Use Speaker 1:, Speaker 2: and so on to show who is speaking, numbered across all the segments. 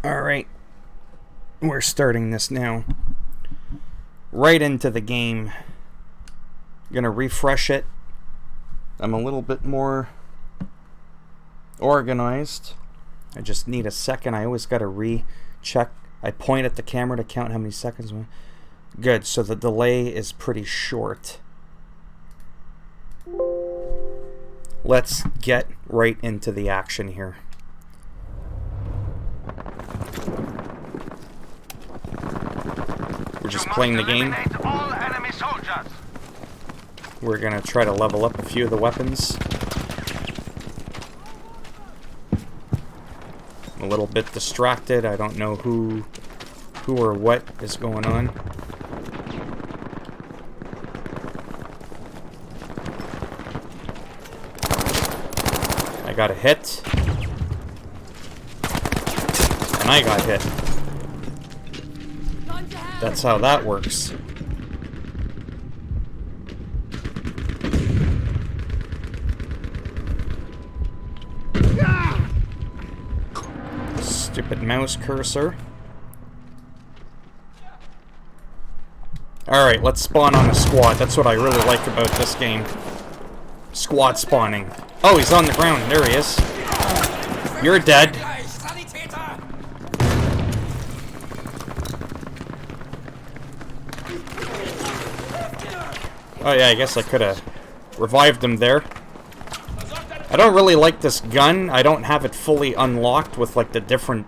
Speaker 1: Alright, we're starting this now. Right into the game. Gonna refresh it. I'm a little bit more organized. I just need a second. I always gotta recheck. I point at the camera to count how many seconds. Good, so the delay is pretty short. Let's get right into the action here. We're just playing the game. We're gonna try to level up a few of the weapons. I'm a little bit distracted. I don't know who or what is going on. I got a hit. And I got hit. That's how that works. Stupid mouse cursor. Alright, let's spawn on a squad. That's what I really like about this game. Squad spawning. Oh, he's on the ground. There he is. You're dead. Oh yeah, I guess I could have revived him there. I don't really like this gun. I don't have it fully unlocked with like the different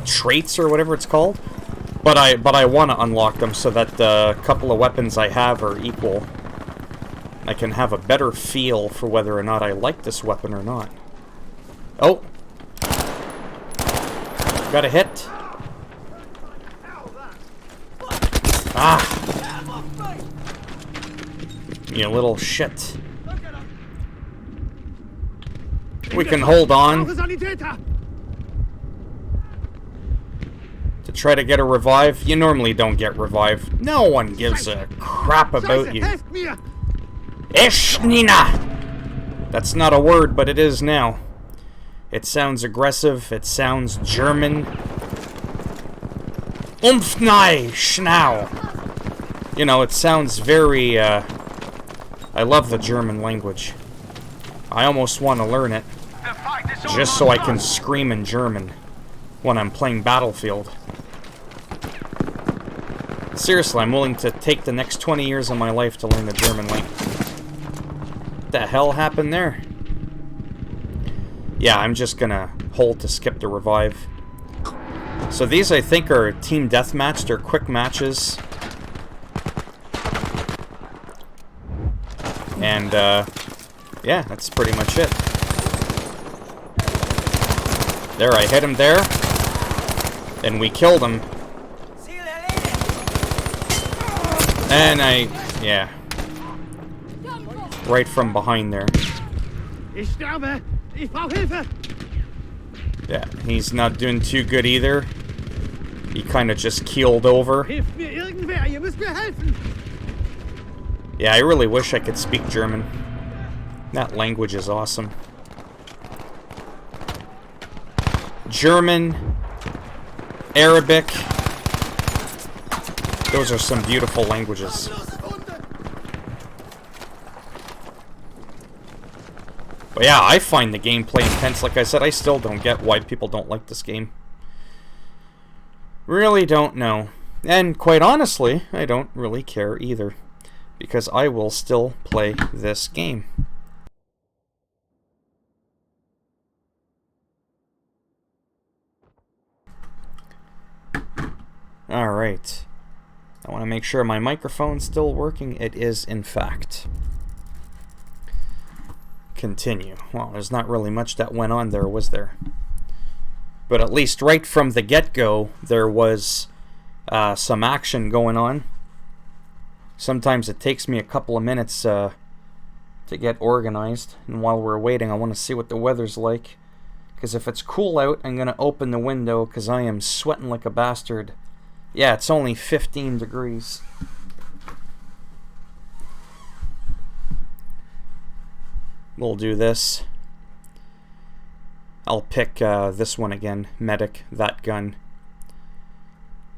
Speaker 1: traits or whatever it's called. But I want to unlock them so that the couple of weapons I have are equal. I can have a better feel for whether or not I like this weapon or not. Oh! Got a hit. Ah! You little shit. We can hold on to try to get a revive. You normally don't get revived. No one gives a crap about you. Eschnina! That's not a word, but it is now. It sounds aggressive. It sounds German. Umfnei Schnau. You know, it sounds very, I love the German language. I almost want to learn it. Just so I can scream in German when I'm playing Battlefield. Seriously, I'm willing to take the next 20 years of my life to learn the German language. What the hell happened there? Yeah, I'm just gonna hold to skip the revive. So these, I think, are team deathmatch. They're quick matches. And, yeah, that's pretty much it. There, I hit him there. And we killed him. And yeah. Right from behind there. Yeah, he's not doing too good either. He kind of just keeled over. Yeah, I really wish I could speak German. That language is awesome. German, Arabic. Those are some beautiful languages. But yeah, I find the gameplay intense. Like I said, I still don't get why people don't like this game. Really don't know. And quite honestly, I don't really care either. Because I will still play this game. Alright. I want to make sure my microphone's still working. It is, in fact. Continue. Well, there's not really much that went on there, was there? But at least right from the get-go, there was some action going on. Sometimes it takes me a couple of minutes to get organized. And while we're waiting, I want to see what the weather's like. Because if it's cool out, I'm going to open the window because I am sweating like a bastard. Yeah, it's only 15 degrees. We'll do this. I'll pick this one again, Medic, that gun.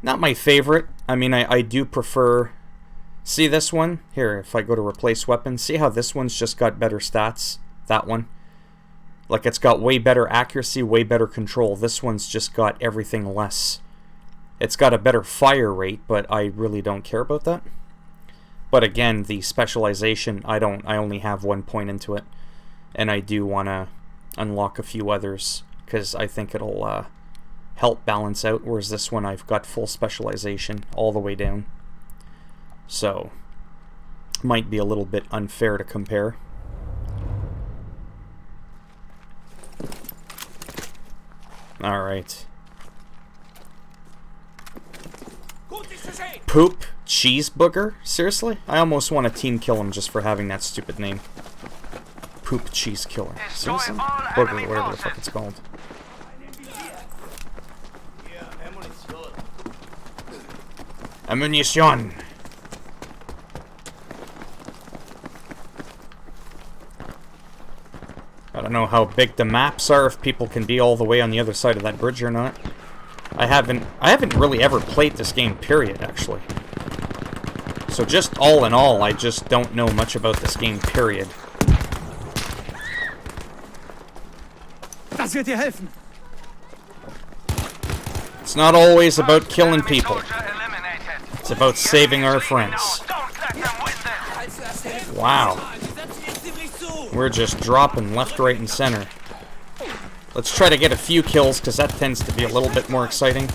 Speaker 1: Not my favorite. I mean, I do prefer... See this one? Here, if I go to replace weapon, see how this one's just got better stats? That one. Like, it's got way better accuracy, way better control. This one's just got everything less. It's got a better fire rate, but I really don't care about that. But again, the specialization, I only have 1 point into it. And I do want to unlock a few others, because I think it'll help balance out, whereas this one I've got full specialization all the way down. So, might be a little bit unfair to compare. Alright. Poop Cheese Booger? Seriously? I almost want to team kill him just for having that stupid name. Poop Cheese Killer. Seriously? Booger, whatever the fuck it's called. Ammunition! I don't know how big the maps are, if people can be all the way on the other side of that bridge or not. I haven't really ever played this game, period, actually. So just all in all, I just don't know much about this game, period.
Speaker 2: Das wird dir helfen.
Speaker 1: It's not always about killing people. It's about saving our friends. Wow. We're just dropping left, right, and center. Let's try to get a few kills, because that tends to be a little bit more exciting.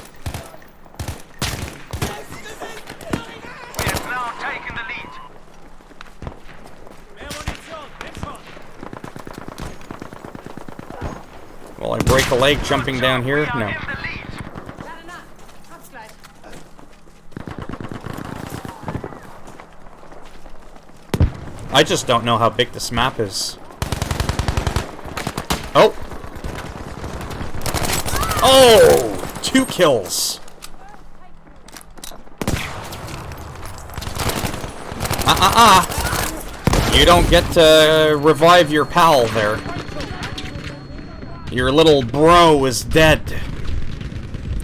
Speaker 1: Will I break a leg jumping down here? No. I just don't know how big this map is. Oh! Oh! 2 kills! You don't get to revive your pal there. Your little bro is dead.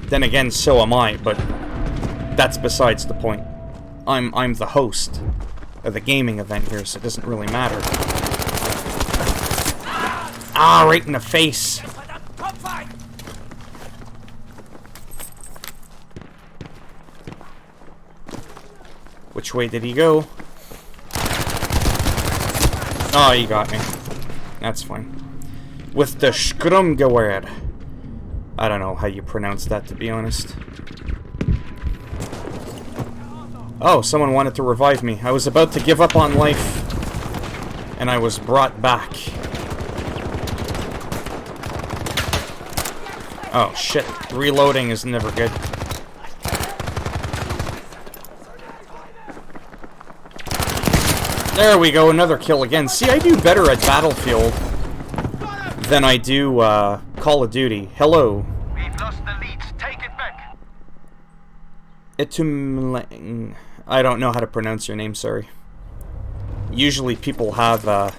Speaker 1: Then again, so am I, but that's besides the point. I'm the host of the gaming event here, so it doesn't really matter. Ah, right in the face. Which way did he go? Oh, he got me. That's fine. With the Skrumgewehr. I don't know how you pronounce that, to be honest. Oh, someone wanted to revive me. I was about to give up on life, and I was brought back. Oh, shit. Reloading is never good. There we go, another kill again. See, I do better at Battlefield than I do Call of Duty. Hello.
Speaker 3: We've lost the lead. Take it back.
Speaker 1: Itumleng. I don't know how to pronounce your name, sorry. Usually people have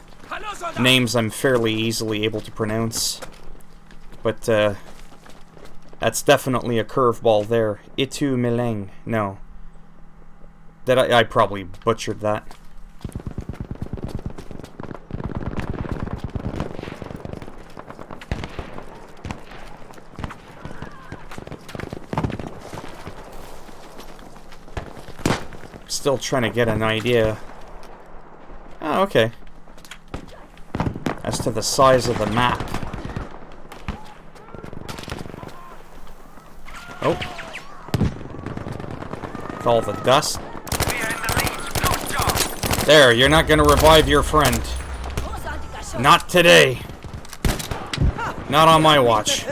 Speaker 1: names I'm fairly easily able to pronounce. But that's definitely a curveball there. Itumleng. No. I probably butchered that. Still trying to get an idea. Oh, okay. As to the size of the map. Oh. With all the dust. There, you're not gonna revive your friend. Not today. Not on my watch.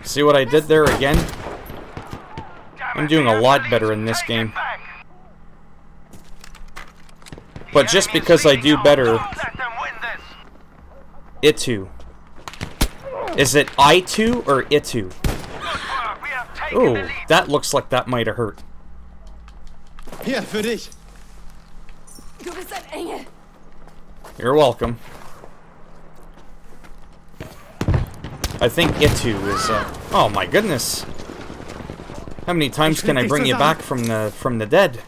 Speaker 1: See what I did there again? I'm doing a lot better in this game. But just because I do better... Itu. Is it I2 or Itu? Ooh, that looks like that might have hurt.
Speaker 2: Hier, für dich.
Speaker 4: Du bist ein Engel.
Speaker 1: You're welcome. I think Itu is, oh my goodness. How many times can I bring you back from the dead?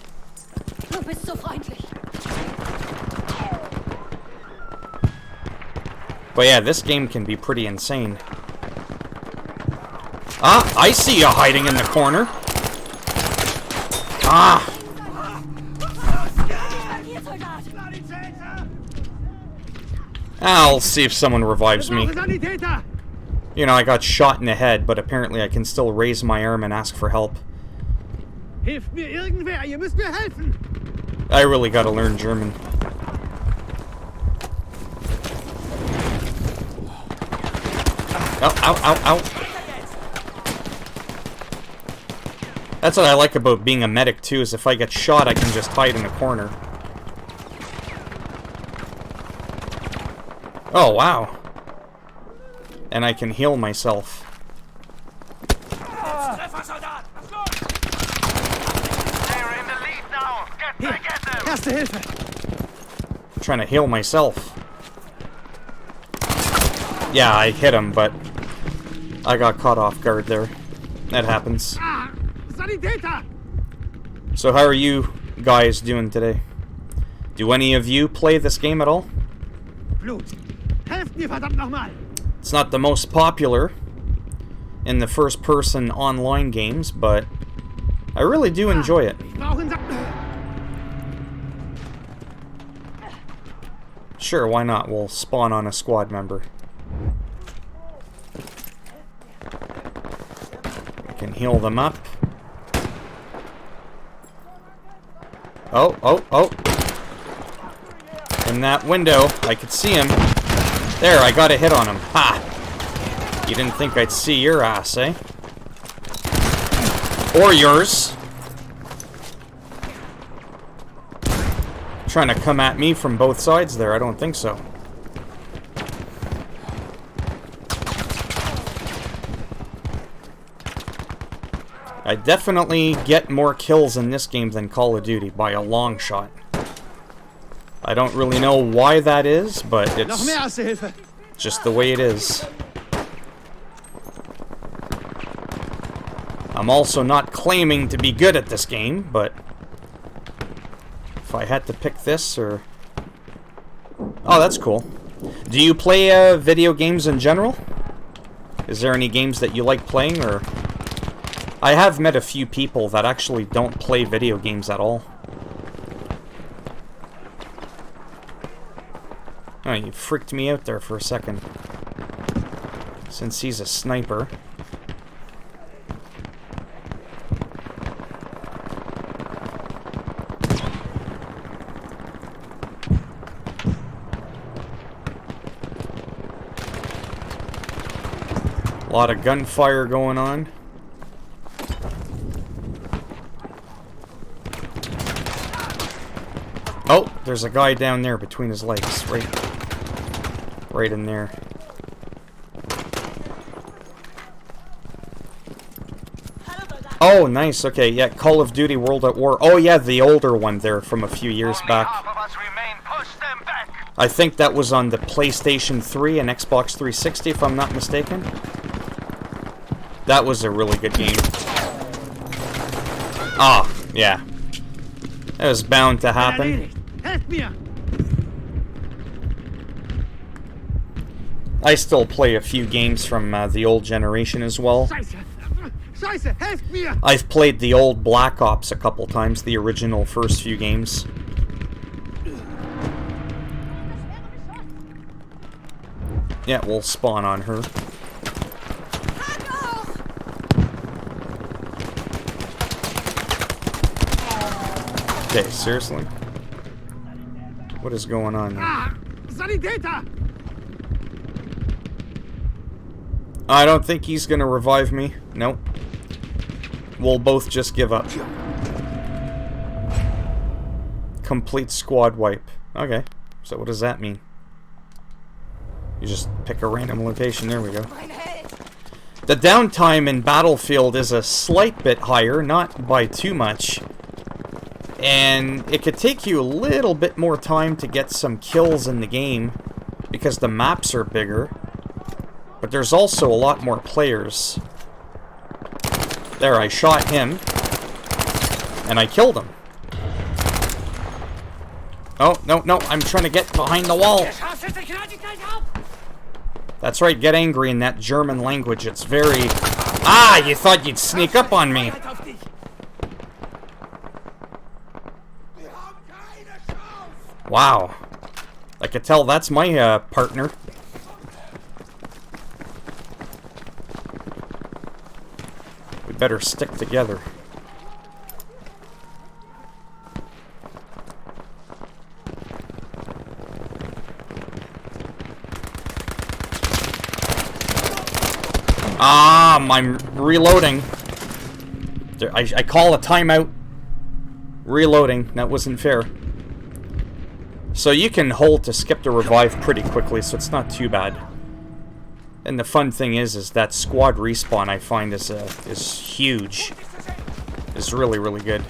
Speaker 4: Du bist so freundlich.
Speaker 1: But yeah, this game can be pretty insane. Ah, I see you hiding in the corner. Ah!
Speaker 4: Hier, Soldat!
Speaker 1: I'll see if someone revives me.
Speaker 2: Sanitäter!
Speaker 1: You know, I got shot in the head, but apparently I can still raise my arm and ask for help.
Speaker 2: Hilft mir irgendwer, ihr müsst mir helfen!
Speaker 1: I really gotta learn German. Ow, ow, ow, ow. That's what I like about being a medic too, is if I get shot I can just hide in a corner. Oh, wow. And I can heal myself.
Speaker 3: They're in the lead now. Get
Speaker 2: Hier,
Speaker 3: back at them.
Speaker 2: Erste Hilfe!
Speaker 1: I'm trying to heal myself. Yeah, I hit him, but I got caught off guard there. That happens.
Speaker 2: Ah, Sanitäter!
Speaker 1: So how are you guys doing today? Do any of you play this game at all?
Speaker 2: Blut! Helft mir verdammt nochmal!
Speaker 1: It's not the most popular in the first-person online games, but I really do enjoy it.
Speaker 2: Ich brauche einen Sack.
Speaker 1: Sure, why not? We'll spawn on a squad member. We can heal them up. Oh, oh, oh. In that window, I could see him. There, I got a hit on him. Ha! You didn't think I'd see your ass, eh? Or yours. Trying to come at me from both sides there, I don't think so. I definitely get more kills in this game than Call of Duty by a long shot. I don't really know why that is, but
Speaker 2: Noch
Speaker 1: it's
Speaker 2: mehr Erste Hilfe!
Speaker 1: just the way it is. I'm also not claiming to be good at this game, but if I had to pick this or... Oh, that's cool. Do you play video games in general? Is there any games that you like playing, or... I have met a few people that actually don't play video games at all. Oh, you freaked me out there for a second. Since he's a sniper. A lot of gunfire going on. Oh, there's a guy down there between his legs, right in there. Oh, nice. Okay, yeah, Call of Duty World at War. Oh, yeah, the older one there from a few years
Speaker 3: Only
Speaker 1: back.
Speaker 3: half of us remain. Push them back.
Speaker 1: I think that was on the PlayStation 3 and Xbox 360, if I'm not mistaken. That was a really good game. Ah, yeah. That was bound to happen.
Speaker 2: Erledigt! Helft mir!
Speaker 1: I still play a few games from the old generation as well.
Speaker 2: Scheiße! Scheiße! Helft mir!
Speaker 1: I've played the old Black Ops a couple times, the original first few games. Yeah, we'll spawn on her. Okay, seriously? What is going on there?
Speaker 2: Ah, Sanitäter!
Speaker 1: I don't think he's gonna revive me. Nope. We'll both just give up. Complete squad wipe. Okay. So what does that mean? You just pick a random location. There we go. The downtime in Battlefield is a slight bit higher, not by too much. And it could take you a little bit more time to get some kills in the game because the maps are bigger. But there's also a lot more players. There, I shot him. And I killed him. Oh, no, no, I'm trying to get behind the wall. That's right, get angry in that German language. It's very... Ah, you thought you'd sneak up on me. Wow. I could tell that's my partner. We better stick together. I'm reloading. I call a timeout. Reloading. That wasn't fair. So you can hold to skip the revive pretty quickly, so it's not too bad. And the fun thing is that squad respawn I find is huge. Is really, really good.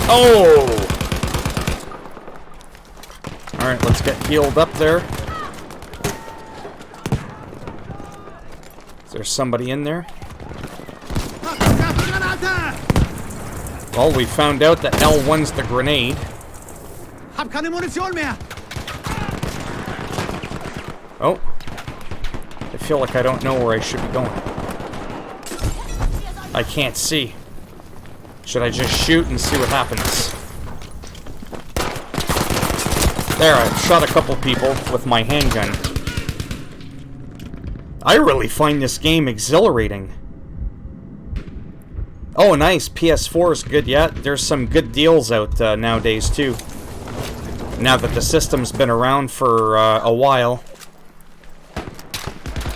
Speaker 1: Oh! Alright, let's get healed up there. Is there somebody in there? Well, we found out that L1's the grenade.
Speaker 2: Hab keine Munition mehr.
Speaker 1: Oh. I feel like I don't know where I should be going. I can't see. Should I just shoot and see what happens? There, I shot a couple people with my handgun. I really find this game exhilarating. Oh, nice. PS4 is good yet. There's some good deals out nowadays, too. Now that the system's been around for a while.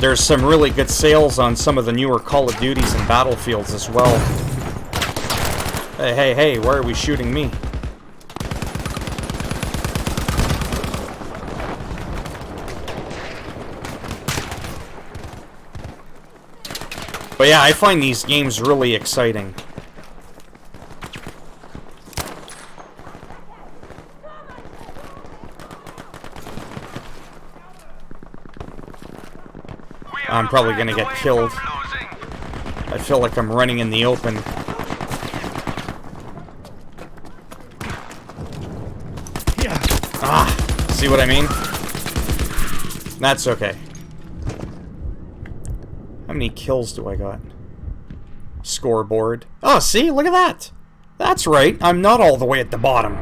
Speaker 1: There's some really good sales on some of the newer Call of Duties and Battlefields as well. Hey, hey, hey, why are we shooting me? But yeah, I find these games really exciting. I'm probably gonna get killed. I feel like I'm running in the open. Ah, see what I mean? That's okay. How many kills do I got? Scoreboard. Oh, see? Look at that! That's right, I'm not all the way at the bottom.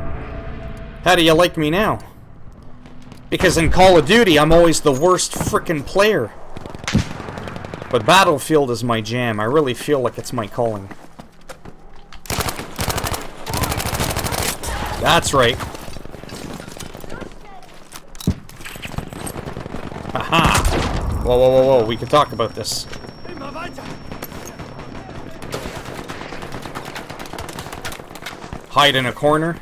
Speaker 1: How do you like me now? Because in Call of Duty, I'm always the worst frickin' player. But Battlefield is my jam. I really feel like it's my calling. That's right. Haha! Whoa, whoa, whoa, whoa, we can talk about this. Hide in a corner.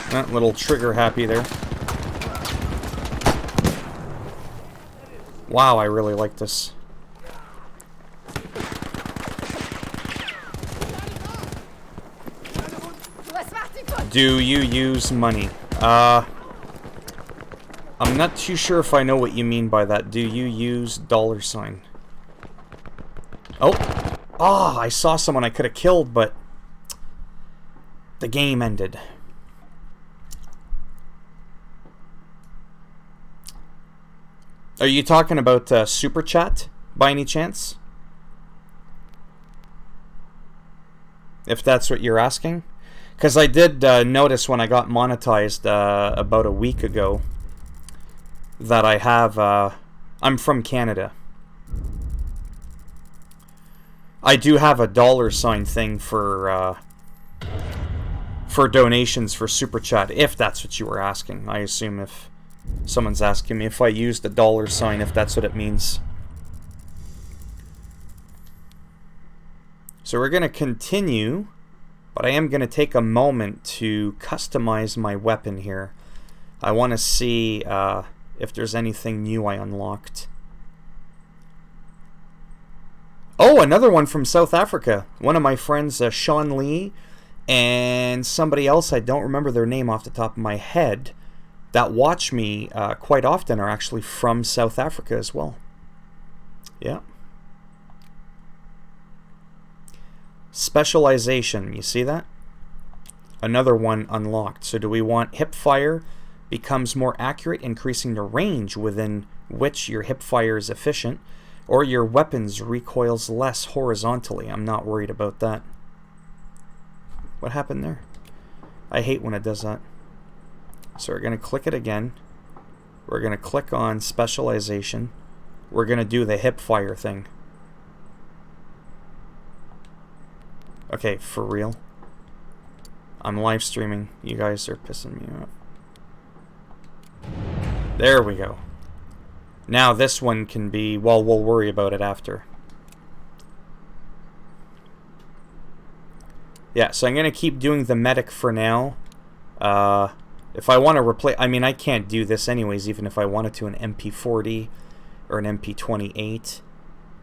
Speaker 1: That little trigger happy there. Wow, I really like this. Do you use money? I'm not too sure if I know what you mean by that. Do you use $? Oh! Ah, I saw someone I could have killed, but the game ended. Are you talking about Super Chat, by any chance? If that's what you're asking? Because I did notice when I got monetized about a week ago that I have... I'm from Canada. I do have a $ thing for donations for Super Chat, if that's what you were asking. I assume if someone's asking me if I used the $, if that's what it means. So we're going to continue, but I am going to take a moment to customize my weapon here. I want to see if there's anything new I unlocked. Oh, another one from South Africa. One of my friends, Sean Lee, and somebody else, I don't remember their name off the top of my head, that watch me quite often are actually from South Africa as well. Yeah. Specialization, you see that? Another one unlocked. So do we want hip fire becomes more accurate, increasing the range within which your hip fire is efficient, or your weapons recoils less horizontally? I'm not worried about that. What happened there? I hate when it does that. So we're going to click it again. We're going to click on specialization. We're going to do the hip fire thing. Okay, for real. I'm live streaming. You guys are pissing me off. There we go. Now this one can be, well, we'll worry about it after. Yeah, so I'm going to keep doing the medic for now. If I want to replace, I mean, I can't do this anyways, even if I wanted to, an MP40 or an MP28.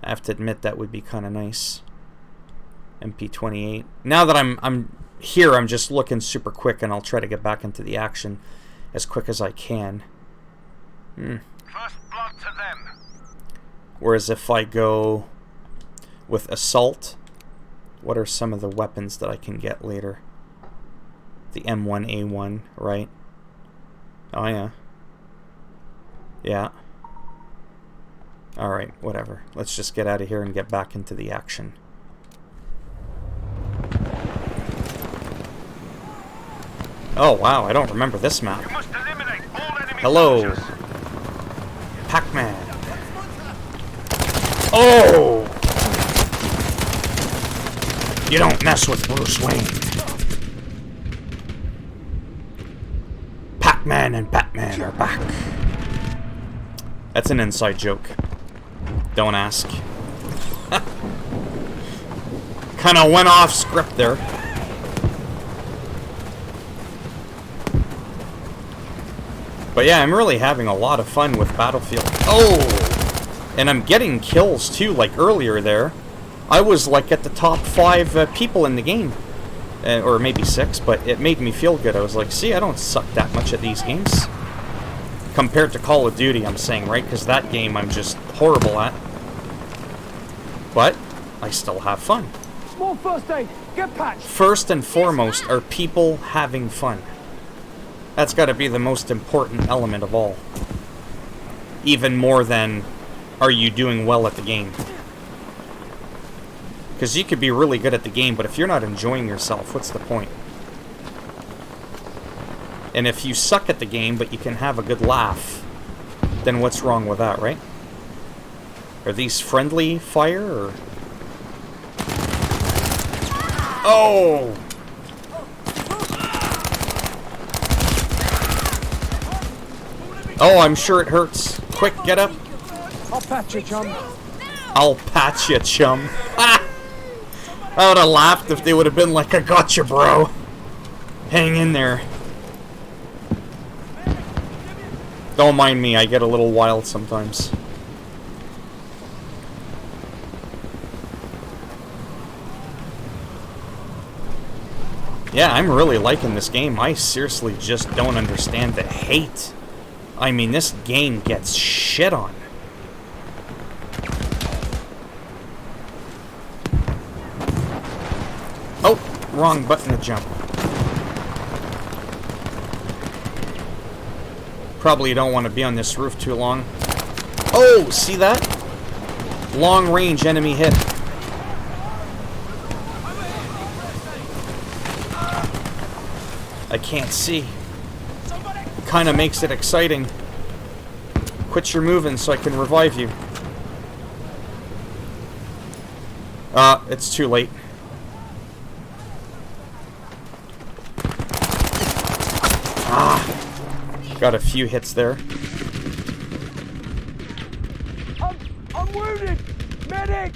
Speaker 1: I have to admit that would be kind of nice. MP28. Now that I'm here, I'm just looking super quick, and I'll try to get back into the action as quick as I can.
Speaker 3: First blood to them.
Speaker 1: Whereas if I go with assault, what are some of the weapons that I can get later? The M1A1, right? Oh yeah. Yeah. Alright, whatever. Let's just get out of here and get back into the action. Oh wow, I don't remember this map.
Speaker 3: You must eliminate all enemy
Speaker 1: Hello,
Speaker 3: soldiers.
Speaker 1: Pac-Man. Oh! You don't mess with Bruce Wayne. Pac-Man and Batman are back. That's an inside joke. Don't ask. Kinda went off script there. But yeah, I'm really having a lot of fun with Battlefield. Oh! And I'm getting kills too, like earlier there. I was like at the top 5 people in the game. Or maybe 6, but it made me feel good. I was like, see, I don't suck that much at these games. Compared to Call of Duty, I'm saying, right? Because that game I'm just horrible at. But I still have fun.
Speaker 2: Small first aid. Get patched.
Speaker 1: First and foremost are people having fun. That's got to be the most important element of all. Even more than, are you doing well at the game? Because you could be really good at the game, but if you're not enjoying yourself, what's the point? And if you suck at the game, but you can have a good laugh, then what's wrong with that, right? Are these friendly fire, or...? Oh! Oh, I'm sure it hurts. Quick, get up.
Speaker 2: I'll patch you, chum.
Speaker 1: I'll patch you, chum. Ah! I would have laughed if they would have been like, I got you, bro. Hang in there. Don't mind me, I get a little wild sometimes. Yeah, I'm really liking this game. I seriously just don't understand the hate. I mean, this game gets shit on. Oh, wrong button to jump. Probably don't want to be on this roof too long. Oh, see that? Long range enemy hit. I can't see. Kind of makes it exciting. Quit your moving so I can revive you. It's too late. Got a few hits there.
Speaker 2: I'm wounded! Medic!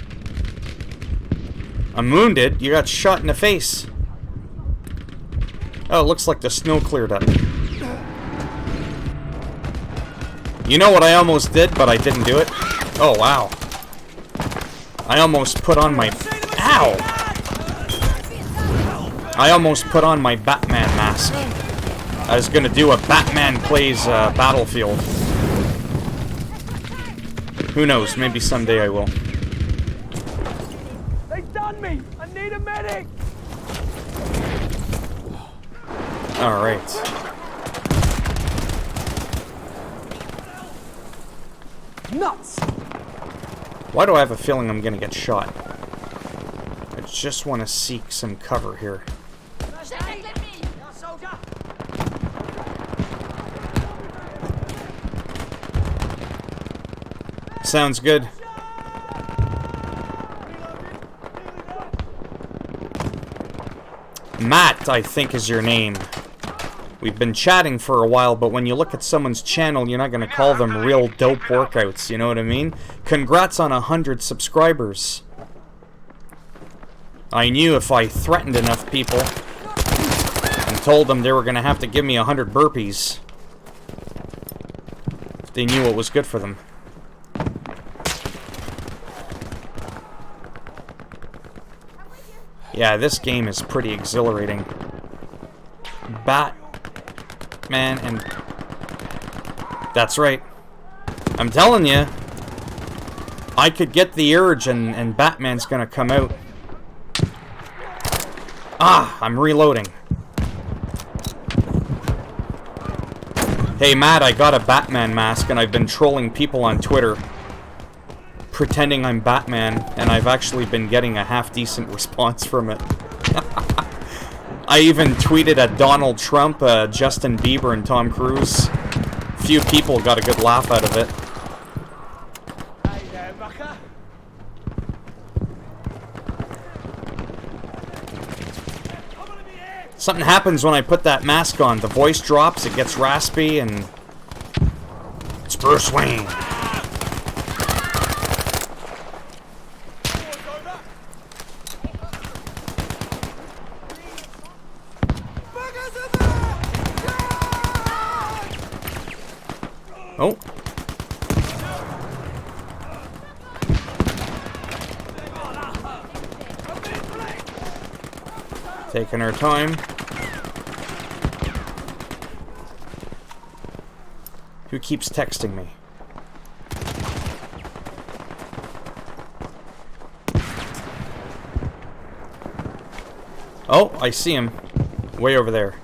Speaker 1: I'm wounded? You got shot in the face. Oh, it looks like the snow cleared up. You know what I almost did, but I didn't do it? Oh, wow. I almost put on my... Ow! I almost put on my Batman mask. I was gonna do a Batman Plays Battlefield. Who knows, maybe someday I will.
Speaker 2: They done me! I need a medic!
Speaker 1: Alright.
Speaker 2: Nuts!
Speaker 1: Why do I have a feeling I'm gonna get shot? I just want to seek some cover here. Sounds good. Matt, I think is your name. We've been chatting for a while, but when you look at someone's channel, you're not going to call them real dope workouts, you know what I mean? Congrats on 100 subscribers. I knew if I threatened enough people and told them they were going to have to give me 100 burpees, they knew what was good for them. Yeah, this game is pretty exhilarating. Batman and... That's right. I'm telling you, I could get the urge and Batman's gonna come out. Ah, I'm reloading. Hey Matt, I got a Batman mask and I've been trolling people on Twitter pretending I'm Batman, and I've actually been getting a half-decent response from it. I even tweeted at Donald Trump, Justin Bieber, and Tom Cruise. Few people got a good laugh out of it.
Speaker 2: Hey there, mucker.
Speaker 1: Something happens when I put that mask on. The voice drops, it gets raspy, and... It's Bruce Wayne. Oh. Taking our time. Who keeps texting me? Oh, I see him. Way over there.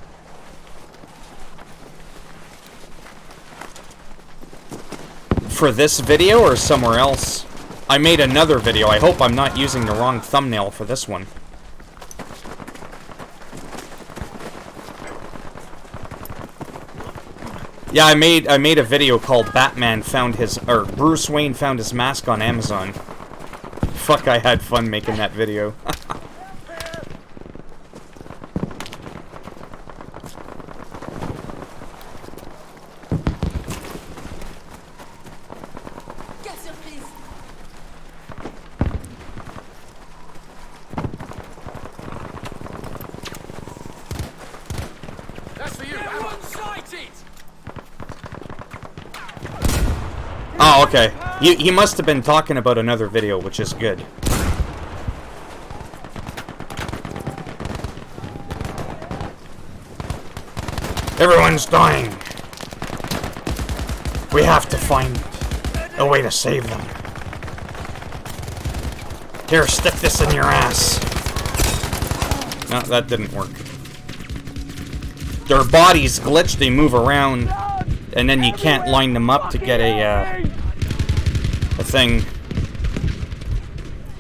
Speaker 1: For this video or somewhere else? I made another video. I hope I'm not using the wrong thumbnail for this one. Yeah, I made a video called Bruce Wayne found his mask on Amazon. Fuck, I had fun making that video. Oh, okay. He must have been talking about another video, which is good. Everyone's dying. We have to find a way to save them. Here, stick this in your ass. No, that didn't work. Their bodies glitch, they move around, and then you can't line them up to get a thing.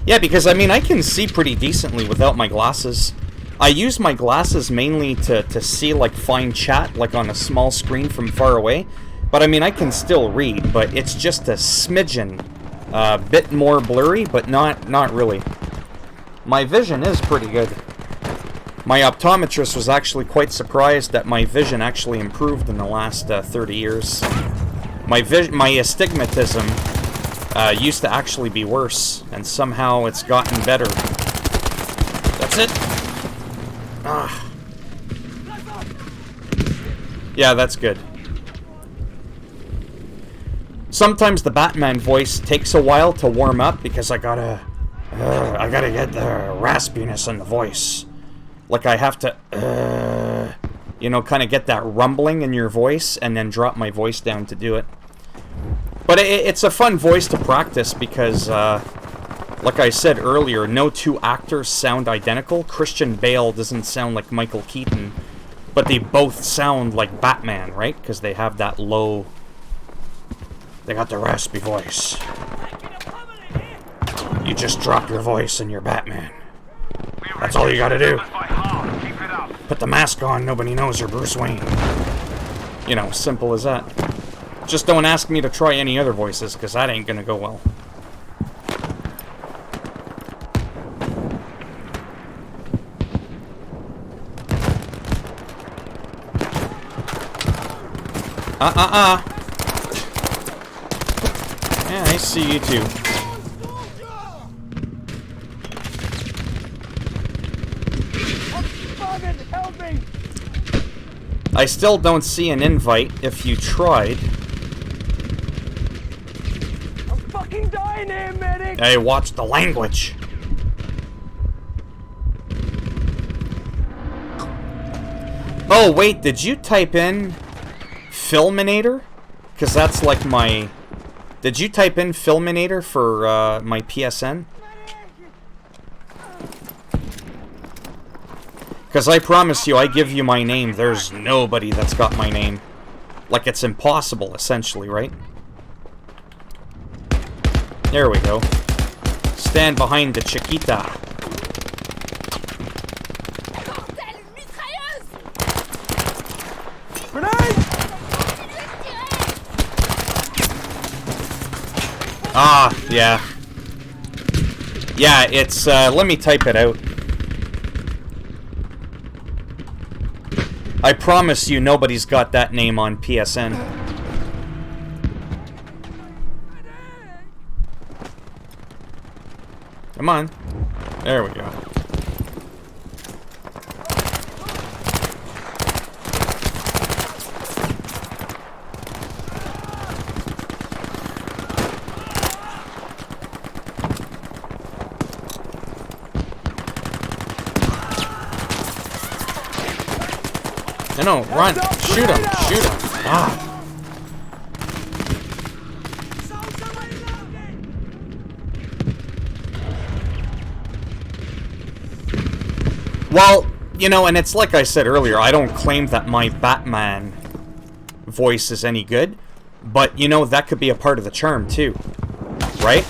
Speaker 1: Yeah, because, I mean, I can see pretty decently without my glasses. I use my glasses mainly to see, like, fine chat, like on a small screen from far away. But, I mean, I can still read, but it's just a smidgen. Bit more blurry, but not really. My vision is pretty good. My optometrist was actually quite surprised that my vision actually improved in the last 30 years. My astigmatism used to actually be worse, and somehow it's gotten better. That's it. Ah. Yeah, that's good. Sometimes the Batman voice takes a while to warm up because I gotta I gotta get the raspiness in the voice. Like I have to, you know, kind of get that rumbling in your voice and then drop my voice down to do it. But it's a fun voice to practice because, like I said earlier, no two actors sound identical. Christian Bale doesn't sound like Michael Keaton, but they both sound like Batman, right? Because they have that low... They got the raspy voice. You just drop your voice and you're Batman. That's all you gotta do. Put the mask on, nobody knows you're Bruce Wayne. You know, simple as that. Just don't ask me to try any other voices, because that ain't gonna go well. Yeah, I see you too.
Speaker 2: Help me!
Speaker 1: I still don't see an invite if you tried.
Speaker 2: I'm fucking dying here, medic!
Speaker 1: Hey, watch the language. Oh, wait, did you type in Filminator? Because that's like my... Did you type in Filminator for my PSN? Because I promise you, I give you my name, there's nobody that's got my name. Like, it's impossible, essentially, right? There we go. Stand behind the Chiquita.
Speaker 4: Bordel, une mitrailleuse!
Speaker 2: Grenade!
Speaker 1: Ah, yeah. Yeah, it's, let me type it out. I promise you nobody's got that name on PSN. Come on. There we go. No, run! Shoot him! Shoot him! Ah! Well, you know, and it's like I said earlier, I don't claim that my Batman voice is any good, but, you know, that could be a part of the charm, too. Right?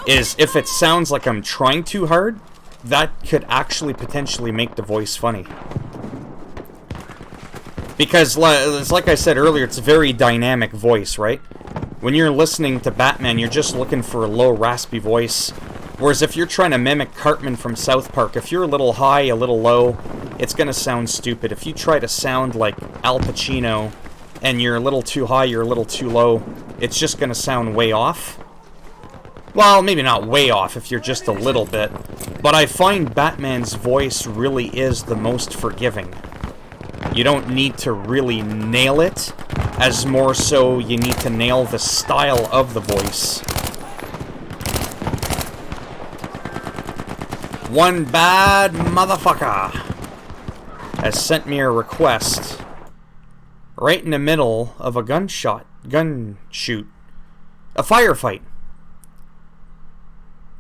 Speaker 1: Is if it sounds like I'm trying too hard, that could actually potentially make the voice funny. Because, like I said earlier, it's a very dynamic voice, right? When you're listening to Batman, you're just looking for a low, raspy voice. Whereas if you're trying to mimic Cartman from South Park, if you're a little high, a little low, it's going to sound stupid. If you try to sound like Al Pacino, and you're a little too high, you're a little too low, it's just going to sound way off. Well, maybe not way off if you're just a little bit. But I find Batman's voice really is the most forgiving. You don't need to really nail it, as more so you need to nail the style of the voice. One bad motherfucker has sent me a request right in the middle of a gun shoot, a firefight.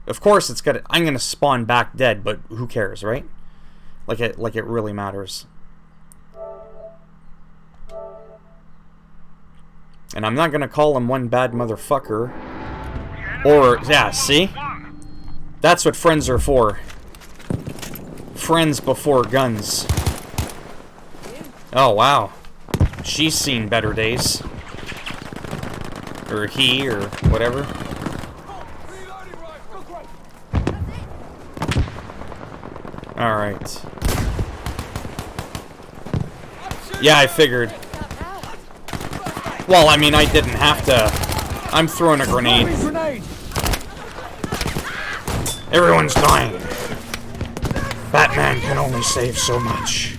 Speaker 1: Of course, it's gonna. I'm gonna spawn back dead, but who cares, right? Like it really matters. And I'm not gonna call him one bad motherfucker. Or, yeah, see? That's what friends are for. Friends before guns. Oh, wow. She's seen better days. Or he, or whatever. Alright. Yeah, I figured. Well, I mean, I didn't have to. I'm throwing a grenade. Everyone's dying. Batman can only save so much.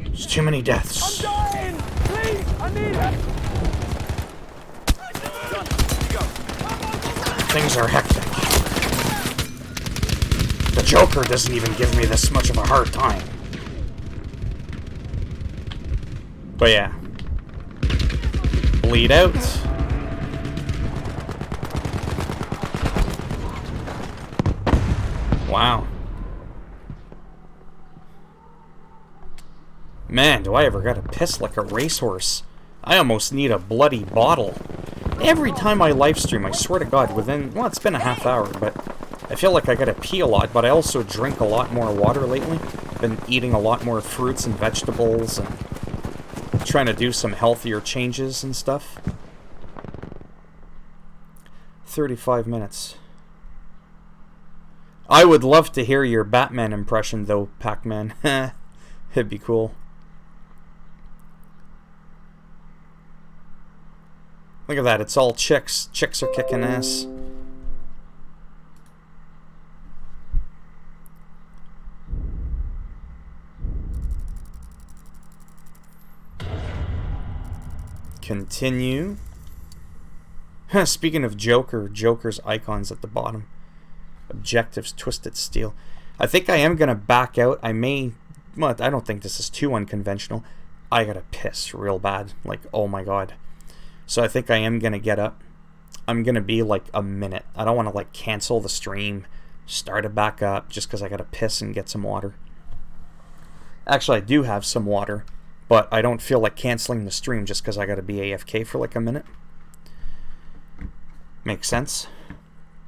Speaker 1: There's too many deaths.
Speaker 2: I'm dying! Please, I need help!
Speaker 1: Things are hectic. The Joker doesn't even give me this much of a hard time. But yeah. Bleed out. Wow. Man, do I ever gotta piss like a racehorse. I almost need a bloody bottle. Every time I live stream, I swear to God, within, well, it's been a half hour, but I feel like I gotta pee a lot, but I also drink a lot more water lately. Been eating a lot more fruits and vegetables, and trying to do some healthier changes and stuff. 35 minutes. I would love to hear your Batman impression, though, Pac-Man. It'd be cool. Look at that, it's all chicks. Chicks are kicking ass. Continue. Speaking of Joker, Joker's icons at the bottom. Objectives, Twisted Steel. I think I am going to back out. I may... Well, I don't think this is too unconventional. I gotta piss real bad. Like, oh my god. So I think I am going to get up. I'm going to be like a minute. I don't want to like cancel the stream, start it back up, just because I got to piss and get some water. Actually, I do have some water, but I don't feel like canceling the stream just because I got to be AFK for like a minute. Makes sense.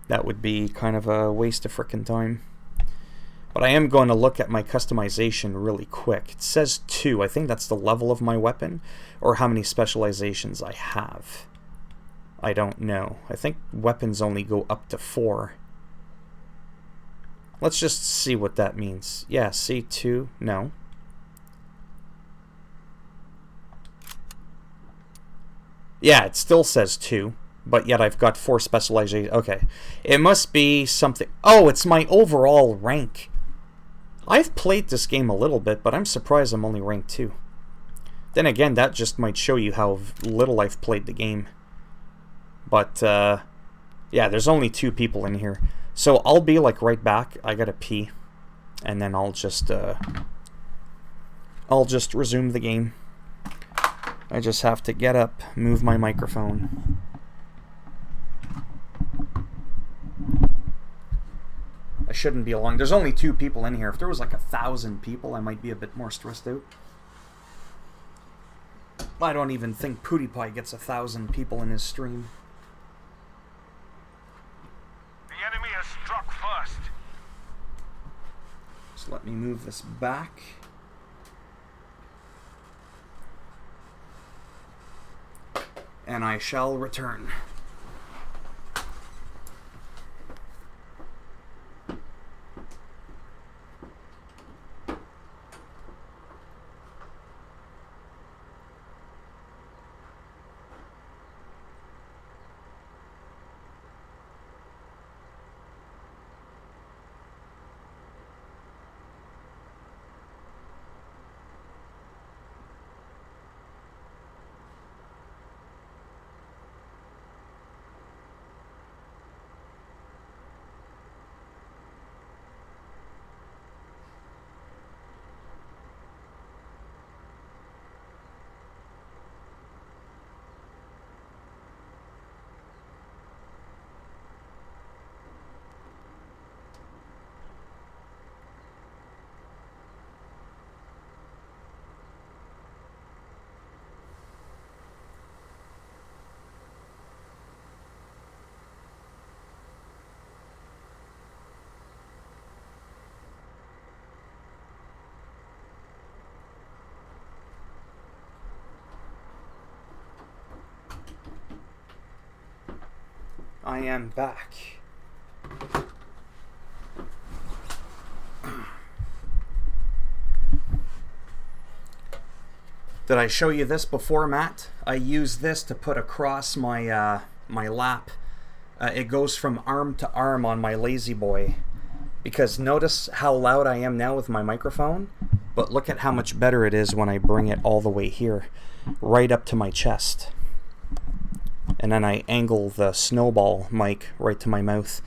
Speaker 1: That would be kind of a waste of frickin' time. But I am going to look at my customization really quick. It says 2. I think that's the level of my weapon, or how many specializations I have. I don't know. I think weapons only go up to 4. Let's just see what that means. Yeah, C2. No. Yeah, it still says 2, but yet I've got 4 specializations. Okay. It must be something... Oh, it's my overall rank. I've played this game a little bit, but I'm surprised I'm only ranked 2. Then again, that just might show you how little I've played the game. But, yeah, there's only 2 people in here. So I'll be, like, right back. I gotta pee. And then I'll just resume the game. I just have to get up, move my microphone. I shouldn't be long. There's only 2 people in here. If there was like 1,000 people, I might be a bit more stressed out. I don't even think PewDiePie gets 1,000 people in his stream.
Speaker 3: The enemy has struck first.
Speaker 1: Just let me move this back. And I shall return. I am back. Did I show you this before, Matt? I use this to put across my my lap. It goes from arm to arm on my Lazy Boy. Because notice how loud I am now with my microphone, but look at how much better it is when I bring it all the way here, right up to my chest. And then I angle the snowball mic right to my mouth.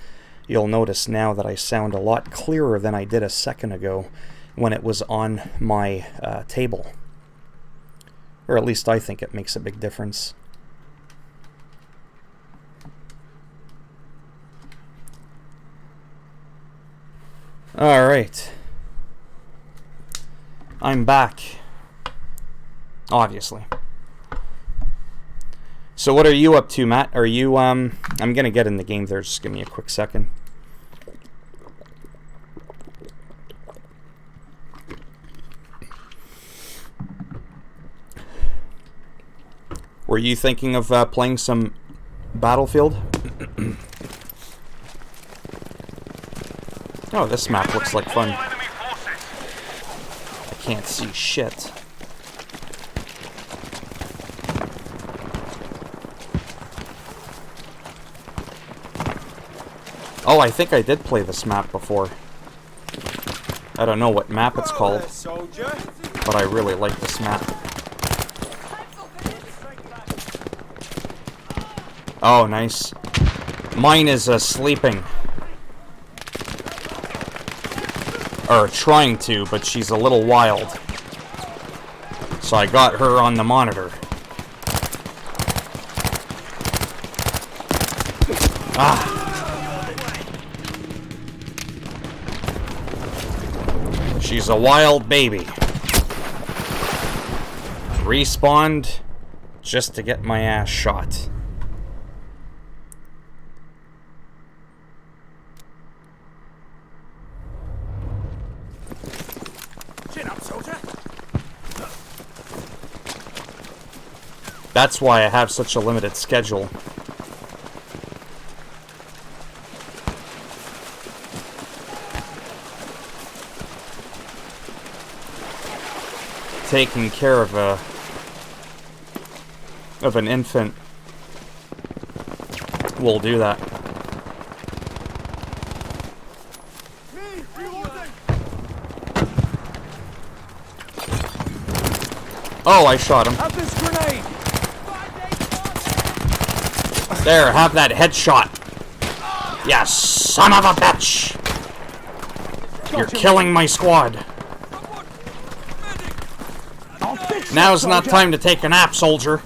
Speaker 1: you'll notice now that I sound a lot clearer than I did a second ago when it was on my table. Or at least I think it makes a big difference. Alright. I'm back. Obviously. So what are you up to, Matt? Are you, I'm gonna get in the game there, just give me a quick second. Were you thinking of playing some Battlefield? Oh, this map looks like fun. I can't see shit. Oh, I think I did play this map before. I don't know what map it's called, but I really like this map. Oh, nice. Mine is sleeping. Or trying to, but she's a little wild. So I got her on the monitor. Ah. She's a wild baby. Respawned just to get my ass shot.
Speaker 3: Chin up, soldier.
Speaker 1: That's why I have such a limited schedule. Taking care of an infant will do that. Oh, I shot him.
Speaker 2: Have this grenade!
Speaker 1: There, have that headshot. Yeah, son of a bitch! You're killing my squad. Now's not time to take a nap, soldier.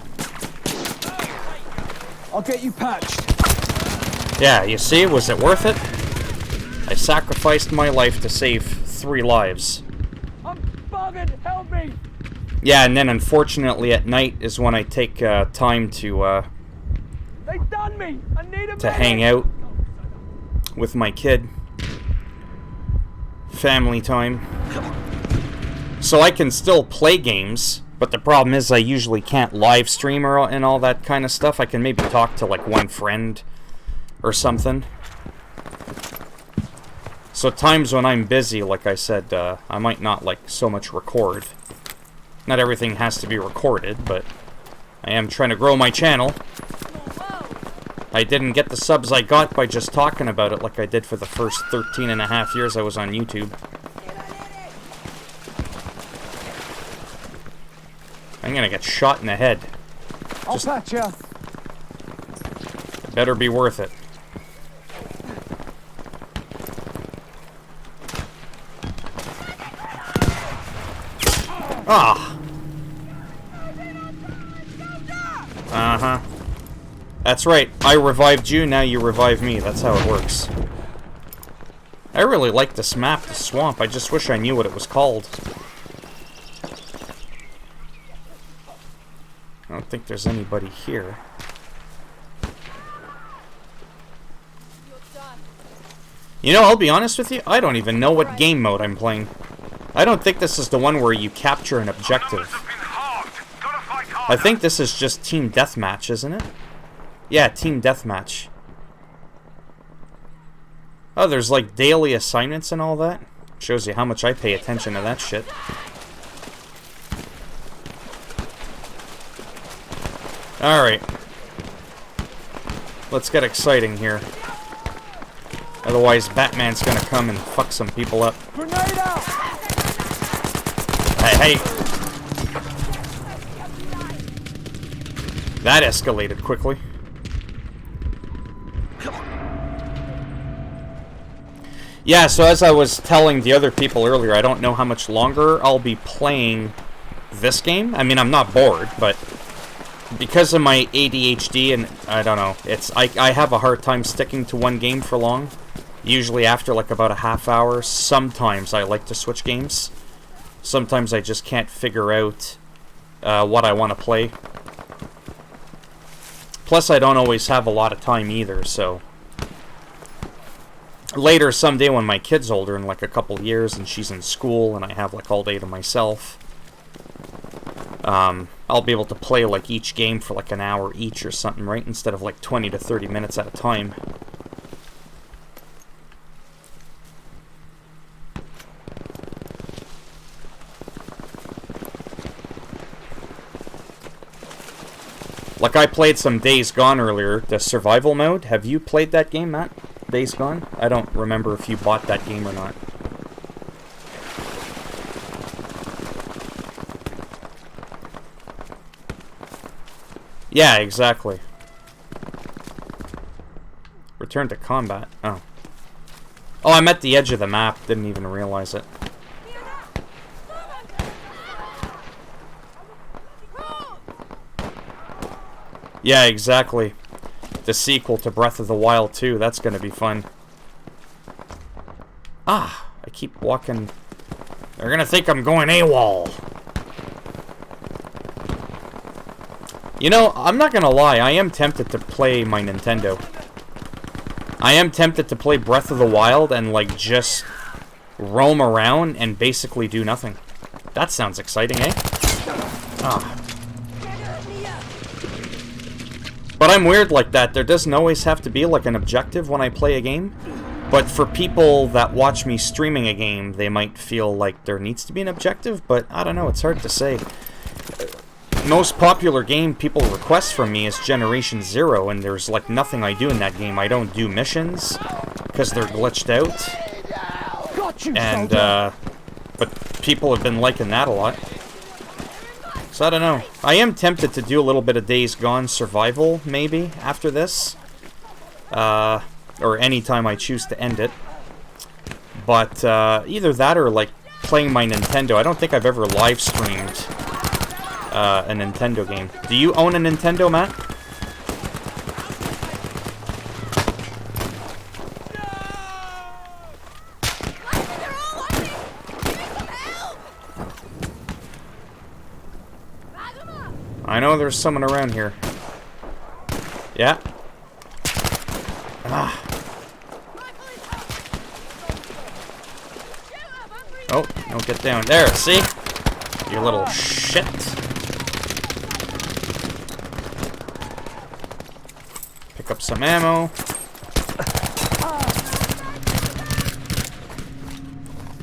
Speaker 2: I'll get you patched.
Speaker 1: Yeah, you see, was it worth it? I sacrificed my life to save 3 lives.
Speaker 2: I'm bugging! Help me!
Speaker 1: Yeah, and then unfortunately at night is when I take time to
Speaker 2: They done me! I need a
Speaker 1: to hang out with my kid. Family time. So I can still play games, but the problem is I usually can't live stream and all that kind of stuff. I can maybe talk to like one friend or something. So times when I'm busy, like I said, I might not like so much record. Not everything has to be recorded, but I am trying to grow my channel. I didn't get the subs I got by just talking about it like I did for the first 13.5 years I was on YouTube. I'm gonna get shot in the head.
Speaker 2: I'll patch ya.
Speaker 1: It better be worth it. Ah! Uh-huh. That's right. I revived you, now you revive me. That's how it works. I really like this map, the swamp. I just wish I knew what it was called. I don't think there's anybody here. You know, I'll be honest with you, I don't even know what game mode I'm playing. I don't think this is the one where you capture an objective. I think this is just Team Deathmatch, isn't it? Yeah, Team Deathmatch. Oh, there's like daily assignments and all that. Shows you how much I pay attention to that shit. Alright. Let's get exciting here. Otherwise, Batman's gonna come and fuck some people up.
Speaker 2: Grenade out!
Speaker 1: Hey, hey! That escalated quickly. Yeah, so as I was telling the other people earlier, I don't know how much longer I'll be playing this game. I mean, I'm not bored, but because of my ADHD and I don't know, I have a hard time sticking to one game for long. Usually after like about a half hour. Sometimes I like to switch games. Sometimes I just can't figure out what I want to play. Plus, I don't always have a lot of time either, so later someday when my kid's older in like a couple years and she's in school and I have like all day to myself, I'll be able to play like each game for like an hour each or something, right? Instead of like 20 to 30 minutes at a time. Like I played some Days Gone earlier, the survival mode. Have you played that game, Matt? Days Gone? I don't remember if you bought that game or not. Yeah, exactly. Return to combat. Oh. Oh, I'm at the edge of the map. Didn't even realize it. Yeah, exactly. The sequel to Breath of the Wild 2. That's gonna be fun. Ah, I keep walking. They're gonna think I'm going AWOL. You know, I'm not gonna lie. I am tempted to play my Nintendo. I am tempted to play Breath of the Wild and, like, just roam around and basically do nothing. That sounds exciting, eh? Ah. But I'm weird like that. There doesn't always have to be like an objective when I play a game. But for people that watch me streaming a game, they might feel like there needs to be an objective, but I don't know, it's hard to say. Most popular game people request from me is Generation Zero, and there's like nothing I do in that game. I don't do missions, because they're glitched out. And, but people have been liking that a lot. So I don't know. I am tempted to do a little bit of Days Gone survival, maybe, after this. Or any time I choose to end it. But either that or like playing my Nintendo. I don't think I've ever live streamed a Nintendo game. Do you own a Nintendo, Matt? I know there's someone around here. Yeah. Ah. Oh, no, get down there, see? You little shit. Pick up some ammo.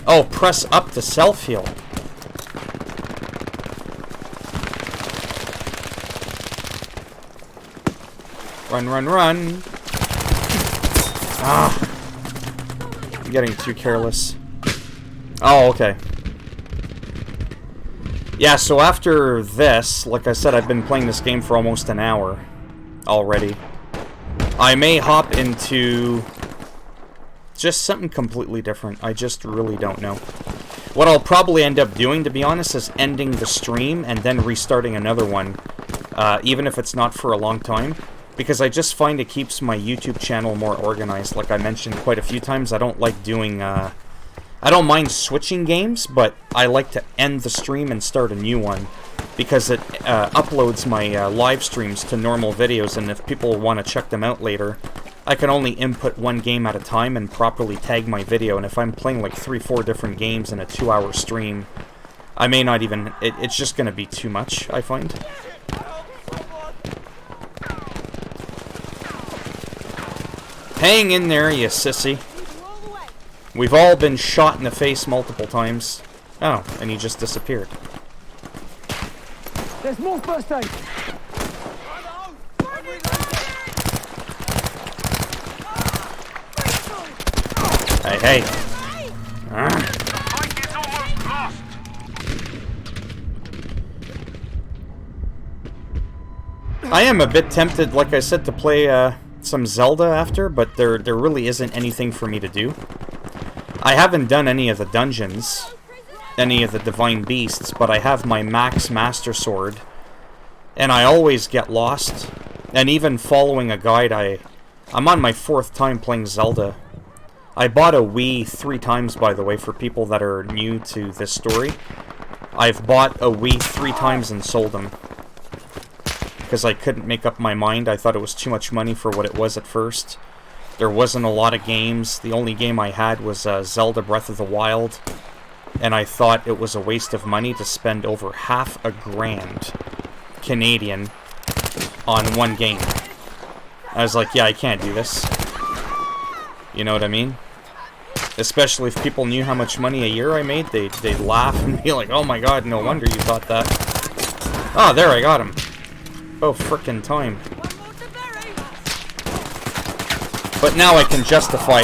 Speaker 1: Oh, press up to self-heal. Run, run, run. Ah. I'm getting too careless. Oh, okay. Yeah, so after this, like I said, I've been playing this game for almost an hour already. I may hop into just something completely different. I just really don't know. What I'll probably end up doing, to be honest, is ending the stream and then restarting another one, even if it's not for a long time. Because I just find it keeps my YouTube channel more organized. Like I mentioned quite a few times, I don't like doing, I don't mind switching games, but I like to end the stream and start a new one. Because it uploads my live streams to normal videos, and if people want to check them out later, I can only input one game at a time and properly tag my video. And if I'm playing like 3-4 different games in a 2-hour stream, I may not even, it's just going to be too much, I find. Hang in there, you sissy. We've all been shot in the face multiple times. Oh, and he just disappeared.
Speaker 2: There's more first aid.
Speaker 1: Hey, hey. I am a bit tempted, like I said, to play some Zelda after, but there really isn't anything for me to do. I haven't done any of the dungeons, any of the Divine Beasts, but I have my Max Master Sword, and I always get lost. And even following a guide, I'm on my 4th time playing Zelda. I bought a Wii 3 times, by the way, for people that are new to this story. I've bought a Wii 3 times and sold them. Because I couldn't make up my mind. I thought it was too much money for what it was at first. There wasn't a lot of games. The only game I had was Zelda Breath of the Wild. And I thought it was a waste of money to spend over $500,000 Canadian on one game. I was like, yeah, I can't do this. You know what I mean? Especially if people knew how much money a year I made, they'd laugh and be like, oh my god, no wonder you thought that. Oh, there, I got him. Oh, frickin' time. But now I can justify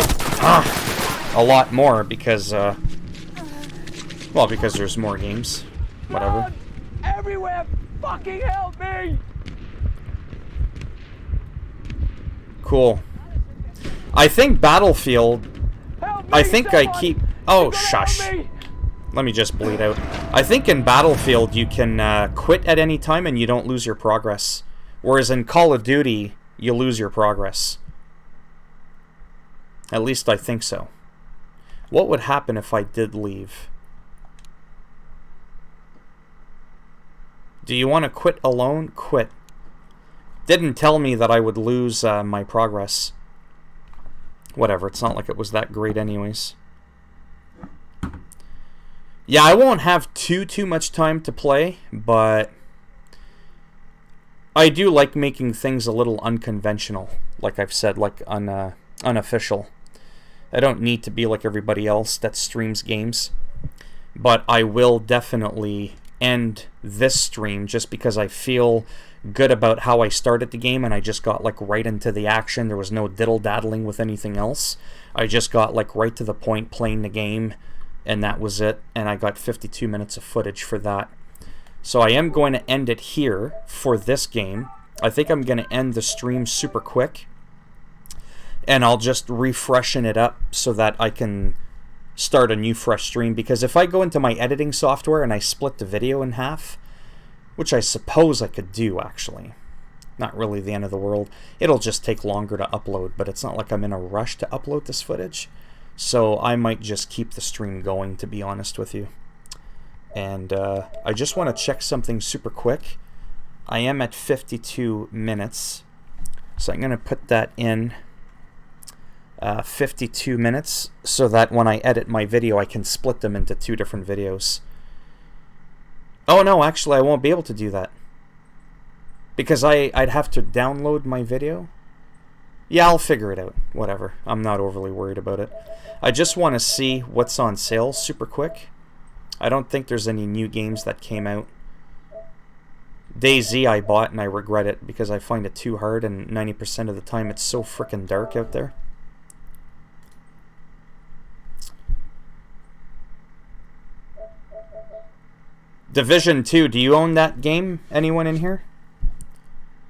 Speaker 1: a lot more because, well, because there's more games. Whatever.
Speaker 3: Everywhere! Fucking help me!
Speaker 1: Cool. I think Battlefield...
Speaker 3: Help me,
Speaker 1: I think
Speaker 3: someone!
Speaker 1: I keep... Oh,
Speaker 3: You gotta
Speaker 1: shush.
Speaker 3: help me!
Speaker 1: Let me just bleed out. I think in Battlefield you can quit at any time and you don't lose your progress. Whereas in Call of Duty, you lose your progress. At least I think so. What would happen if I did leave? Do you want to quit alone? Quit. Didn't tell me that I would lose my progress. Whatever, it's not like it was that great anyways. Yeah, I won't have too much time to play, but I do like making things a little unconventional. Like I've said, like unofficial. I don't need to be like everybody else that streams games. But I will definitely end this stream just because I feel good about how I started the game and I just got like right into the action. There was no diddle-daddling with anything else. I just got like right to the point playing the game and that was it. And I got 52 minutes of footage for that. So I am going to end it here for this game. I think I'm going to end the stream super quick. And I'll just refreshen it up so that I can start a new fresh stream. Because if I go into my editing software and I split the video in half, which I suppose I could do actually, not really the end of the world, it'll just take longer to upload, but it's not like I'm in a rush to upload this footage. So I might just keep the stream going, to be honest with you. And I just want to check something super quick. I am at 52 minutes. So I'm going to put that in 52 minutes so that when I edit my video I can split them into 2 different videos. Oh no, actually I won't be able to do that. Because I'd have to download my video. Yeah, I'll figure it out. Whatever. I'm not overly worried about it. I just want to see what's on sale super quick. I don't think there's any new games that came out. DayZ I bought and I regret it because I find it too hard and 90% of the time it's so frickin' dark out there. Division 2, do you own that game? Anyone in here?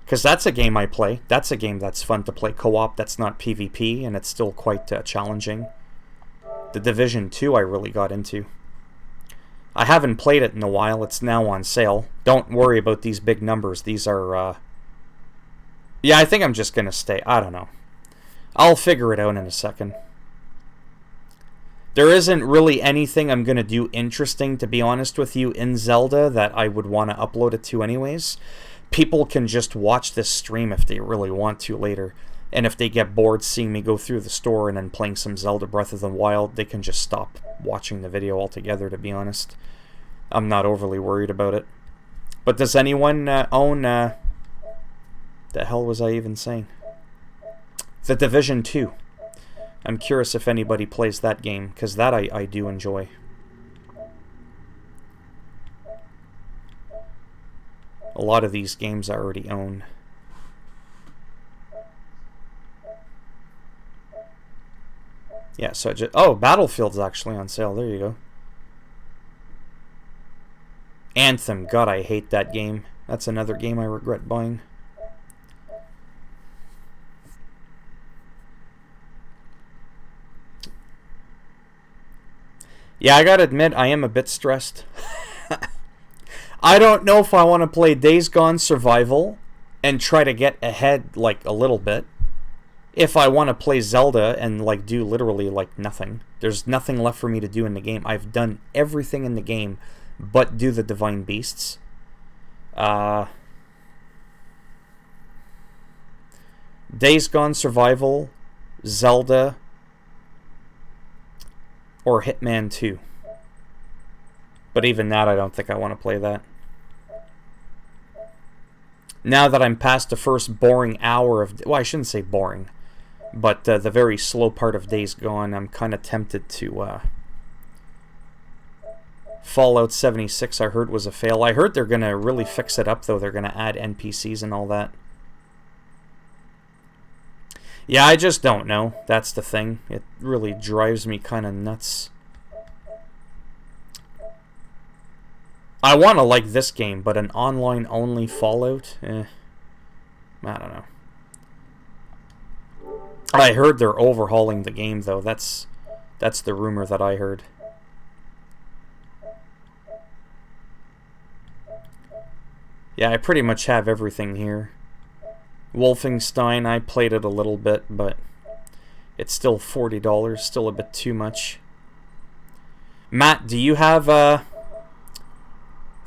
Speaker 1: Because that's a game I play. That's a game that's fun to play co-op. That's not PvP and it's still quite challenging. The Division 2 I really got into. I haven't played it in a while. It's now on sale. Don't worry about these big numbers. These are, yeah, I think I'm just going to stay. I don't know. I'll figure it out in a second. There isn't really anything I'm going to do interesting, to be honest with you, in Zelda that I would want to upload it to anyways. People can just watch this stream if they really want to later. And if they get bored seeing me go through the store and then playing some Zelda Breath of the Wild, they can just stop watching the video altogether, to be honest. I'm not overly worried about it. But does anyone own... the hell was I even saying? The Division 2. I'm curious if anybody plays that game, because that I do enjoy. A lot of these games I already own. Yeah, so just... Oh, Battlefield's actually on sale. There you go. Anthem. God, I hate that game. That's another game I regret buying. Yeah, I gotta admit, I am a bit stressed. I don't know if I want to play Days Gone Survival and try to get ahead, like, a little bit. If I want to play Zelda and, like, do literally, like, nothing. There's nothing left for me to do in the game. I've done everything in the game but do the Divine Beasts. Days Gone Survival, Zelda, or Hitman 2. But even that, I don't think I want to play that. Now that I'm past the first boring hour of... Well, I shouldn't say boring. But the very slow part of Days Gone, I'm kind of tempted to... Fallout 76, I heard, was a fail. I heard they're going to really fix it up, though. They're going to add NPCs and all that. Yeah, I just don't know. That's the thing. It really drives me kind of nuts. I want to like this game, but an online-only Fallout? I don't know. I heard they're overhauling the game, though. That's the rumor that I heard. Yeah, I pretty much have everything here. Wolfenstein, I played it a little bit, but it's still $40, still a bit too much. Matt, do you have The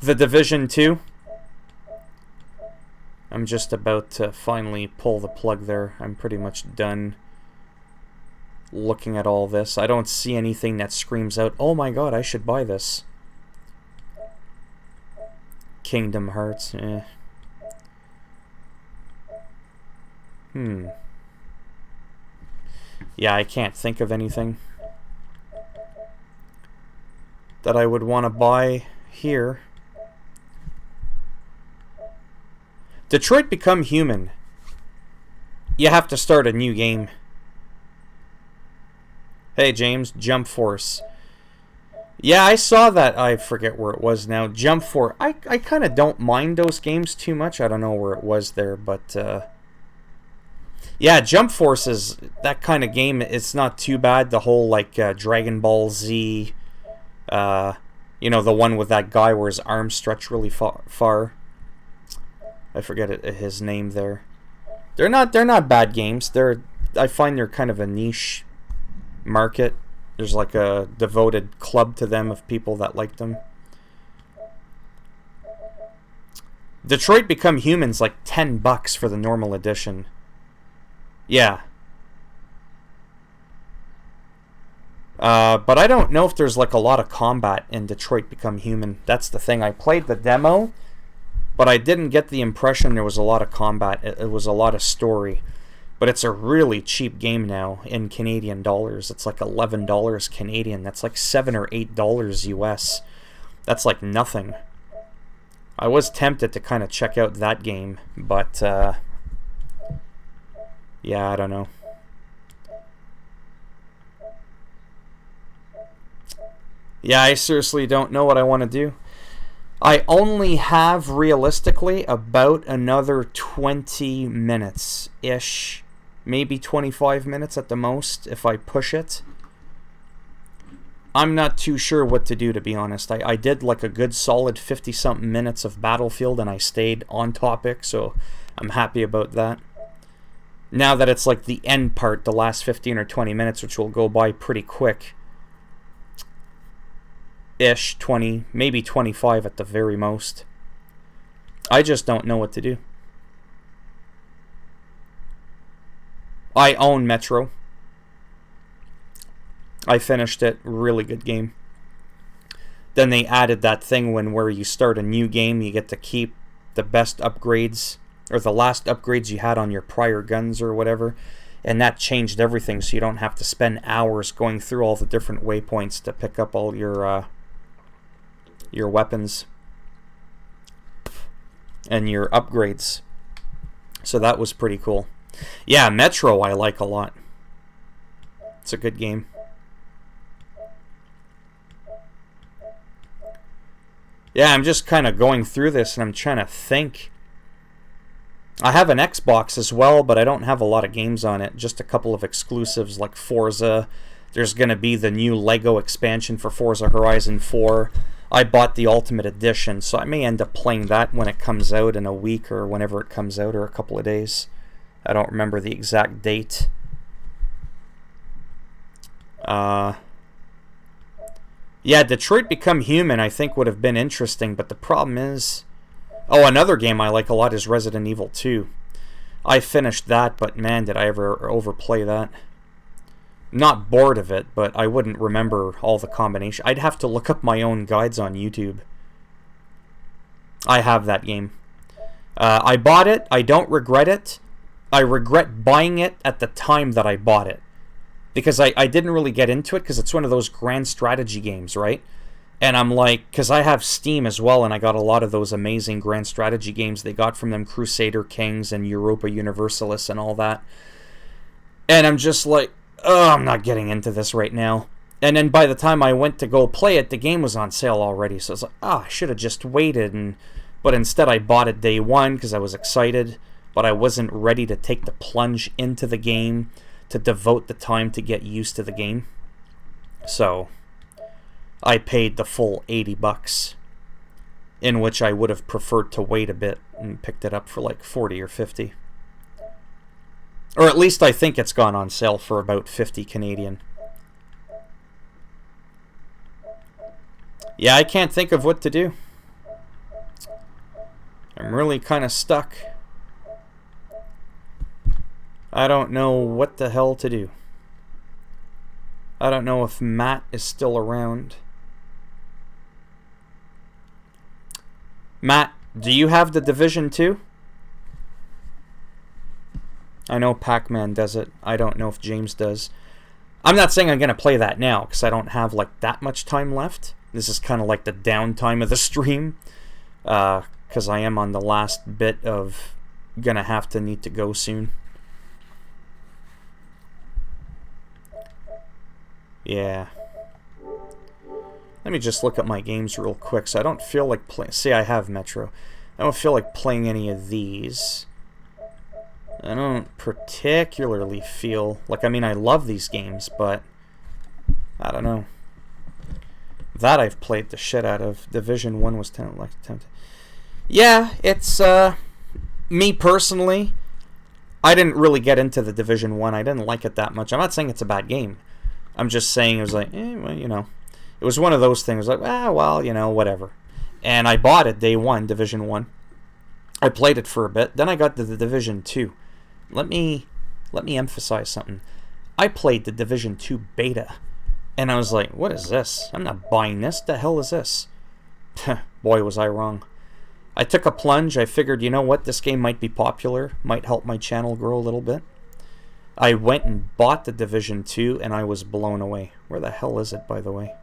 Speaker 1: Division 2? I'm just about to finally pull the plug there. I'm pretty much done looking at all this. I don't see anything that screams out, oh my god, I should buy this. Kingdom Hearts, Yeah, I can't think of anything that I would want to buy here. Detroit Become Human. You have to start a new game. Hey James, Jump Force. Yeah, I saw that. I forget where it was now. Jump Force. I kind of don't mind those games too much. I don't know where it was there, but... yeah, Jump Force is that kind of game. It's not too bad. The whole, like, Dragon Ball Z... you know, the one with that guy where his arms stretch really far. I forget his name there. They're not bad games. I find they're kind of a niche market. There's like a devoted club to them of people that like them. Detroit Become Human's like $10 for the normal edition. Yeah. But I don't know if there's like a lot of combat in Detroit Become Human. That's the thing. I played the demo, but I didn't get the impression there was a lot of combat. It was a lot of story. But it's a really cheap game now in Canadian dollars. It's like $11 Canadian. That's like $7 or $8 US. That's like nothing. I was tempted to kind of check out that game, but yeah, I don't know. Yeah, I seriously don't know what I want to do. I only have, realistically, about another 20 minutes-ish. Maybe 25 minutes at the most, if I push it. I'm not too sure what to do, to be honest. I did like a good solid 50-something minutes of Battlefield, and I stayed on topic, so I'm happy about that. Now that it's like the end part, the last 15 or 20 minutes, which will go by pretty quick. Ish, 20, maybe 25 at the very most. I just don't know what to do. I own Metro. I finished it. Really good game. Then they added that thing where you start a new game, you get to keep the best upgrades, or the last upgrades you had on your prior guns or whatever. And that changed everything, so you don't have to spend hours going through all the different waypoints to pick up all your weapons and your upgrades. So that was pretty cool. Yeah, Metro I like a lot. It's a good game. Yeah, I'm just kind of going through this and I'm trying to think. I have an Xbox as well, but I don't have a lot of games on it. Just a couple of exclusives like Forza, There's going to be the new Lego expansion for Forza Horizon 4. I bought the Ultimate Edition, so I may end up playing that when it comes out in a week or whenever it comes out, or a couple of days. I don't remember the exact date. Yeah, Detroit Become Human I think would have been interesting, but the problem is... Oh, another game I like a lot is Resident Evil 2. I finished that, but man, did I ever overplay that. Not bored of it, but I wouldn't remember all the combination. I'd have to look up my own guides on YouTube. I have that game. I bought it. I don't regret it. I regret buying it at the time that I bought it. Because I didn't really get into it, because it's one of those grand strategy games, right? And I'm like, because I have Steam as well, and I got a lot of those amazing grand strategy games they got from them, Crusader Kings and Europa Universalis and all that. And I'm just like, oh, I'm not getting into this right now. And then by the time I went to go play it, the game was on sale already. So I was like, I should have just waited. But instead I bought it day one because I was excited, but I wasn't ready to take the plunge into the game, to devote the time to get used to the game. So I paid the full $80, in which I would have preferred to wait a bit and picked it up for like 40 or 50. Or at least I think it's gone on sale for about 50 Canadian. Yeah, I can't think of what to do. I'm really kind of stuck. I don't know what the hell to do. I don't know if Matt is still around. Matt, do you have the Division 2? I know Pac-Man does it. I don't know if James does. I'm not saying I'm going to play that now, because I don't have like that much time left. This is kind of like the downtime of the stream. Because I am on the last bit of going to need to go soon. Yeah. Let me just look at my games real quick. So I don't feel like playing... See, I have Metro. I don't feel like playing any of these. I don't particularly feel... Like, I mean, I love these games, but... I don't know. That I've played the shit out of. Division 1 was 10... Like, 10. Yeah, it's... Me personally, I didn't really get into the Division 1. I didn't like it that much. I'm not saying it's a bad game. I'm just saying it was like, well, you know. It was one of those things like, well, you know, whatever. And I bought it day one, Division 1. I played it for a bit. Then I got to the Division 2. Let me emphasize something. I played the Division 2 beta. And I was like, what is this? I'm not buying this. The hell is this? Boy, was I wrong. I took a plunge. I figured, you know what? This game might be popular. Might help my channel grow a little bit. I went and bought the Division 2, and I was blown away. Where the hell is it, by the way?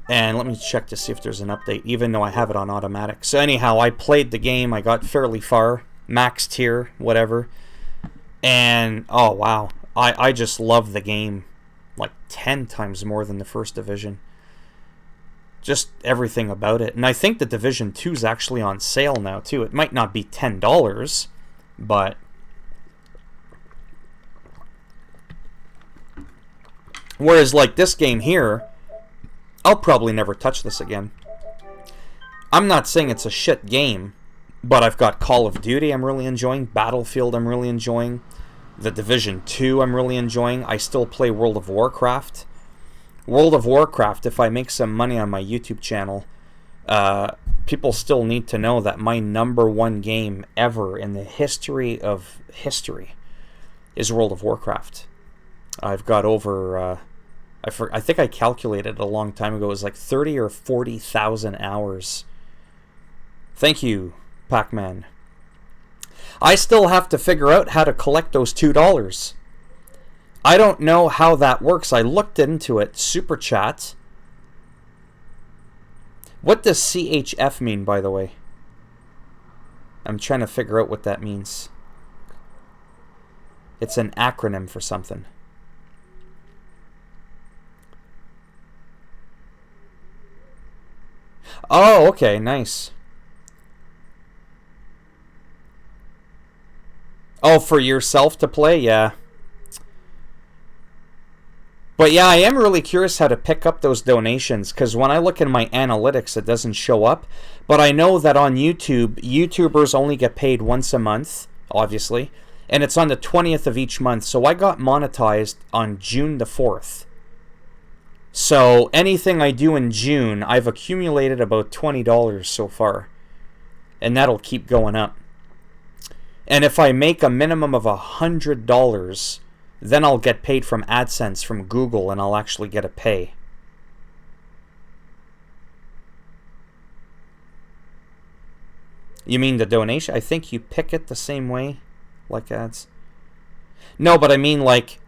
Speaker 1: And let me check to see if there's an update, even though I have it on automatic. So anyhow, I played the game. I got fairly far. Max tier, whatever. And, oh, wow. I just love the game like 10 times more than the first Division. Just everything about it. And I think the Division 2 is actually on sale now, too. It might not be $10, but... Whereas, like, this game here, I'll probably never touch this again. I'm not saying it's a shit game, but I've got Call of Duty I'm really enjoying, Battlefield I'm really enjoying, the Division 2 I'm really enjoying. I still play World of Warcraft. World of Warcraft, if I make some money on my YouTube channel, people still need to know that my #1 game ever in the history of history is World of Warcraft. I've got over... I think I calculated a long time ago. It was like 30 or 40,000 hours. Thank you, Pac-Man. I still have to figure out how to collect those $2. I don't know how that works. I looked into it. Super Chat. What does CHF mean, by the way? I'm trying to figure out what that means. It's an acronym for something. Oh, okay, nice. Oh, for yourself to play? Yeah. But yeah, I am really curious how to pick up those donations, because when I look in my analytics, it doesn't show up. But I know that on YouTube, YouTubers only get paid once a month, obviously, and it's on the 20th of each month. So I got monetized on June the 4th. So anything I do in June, I've accumulated about $20 so far. And that'll keep going up. And if I make a minimum of $100, then I'll get paid from AdSense from Google, and I'll actually get a pay. You mean the donation? I think you pick it the same way, like ads. No, but I mean, like,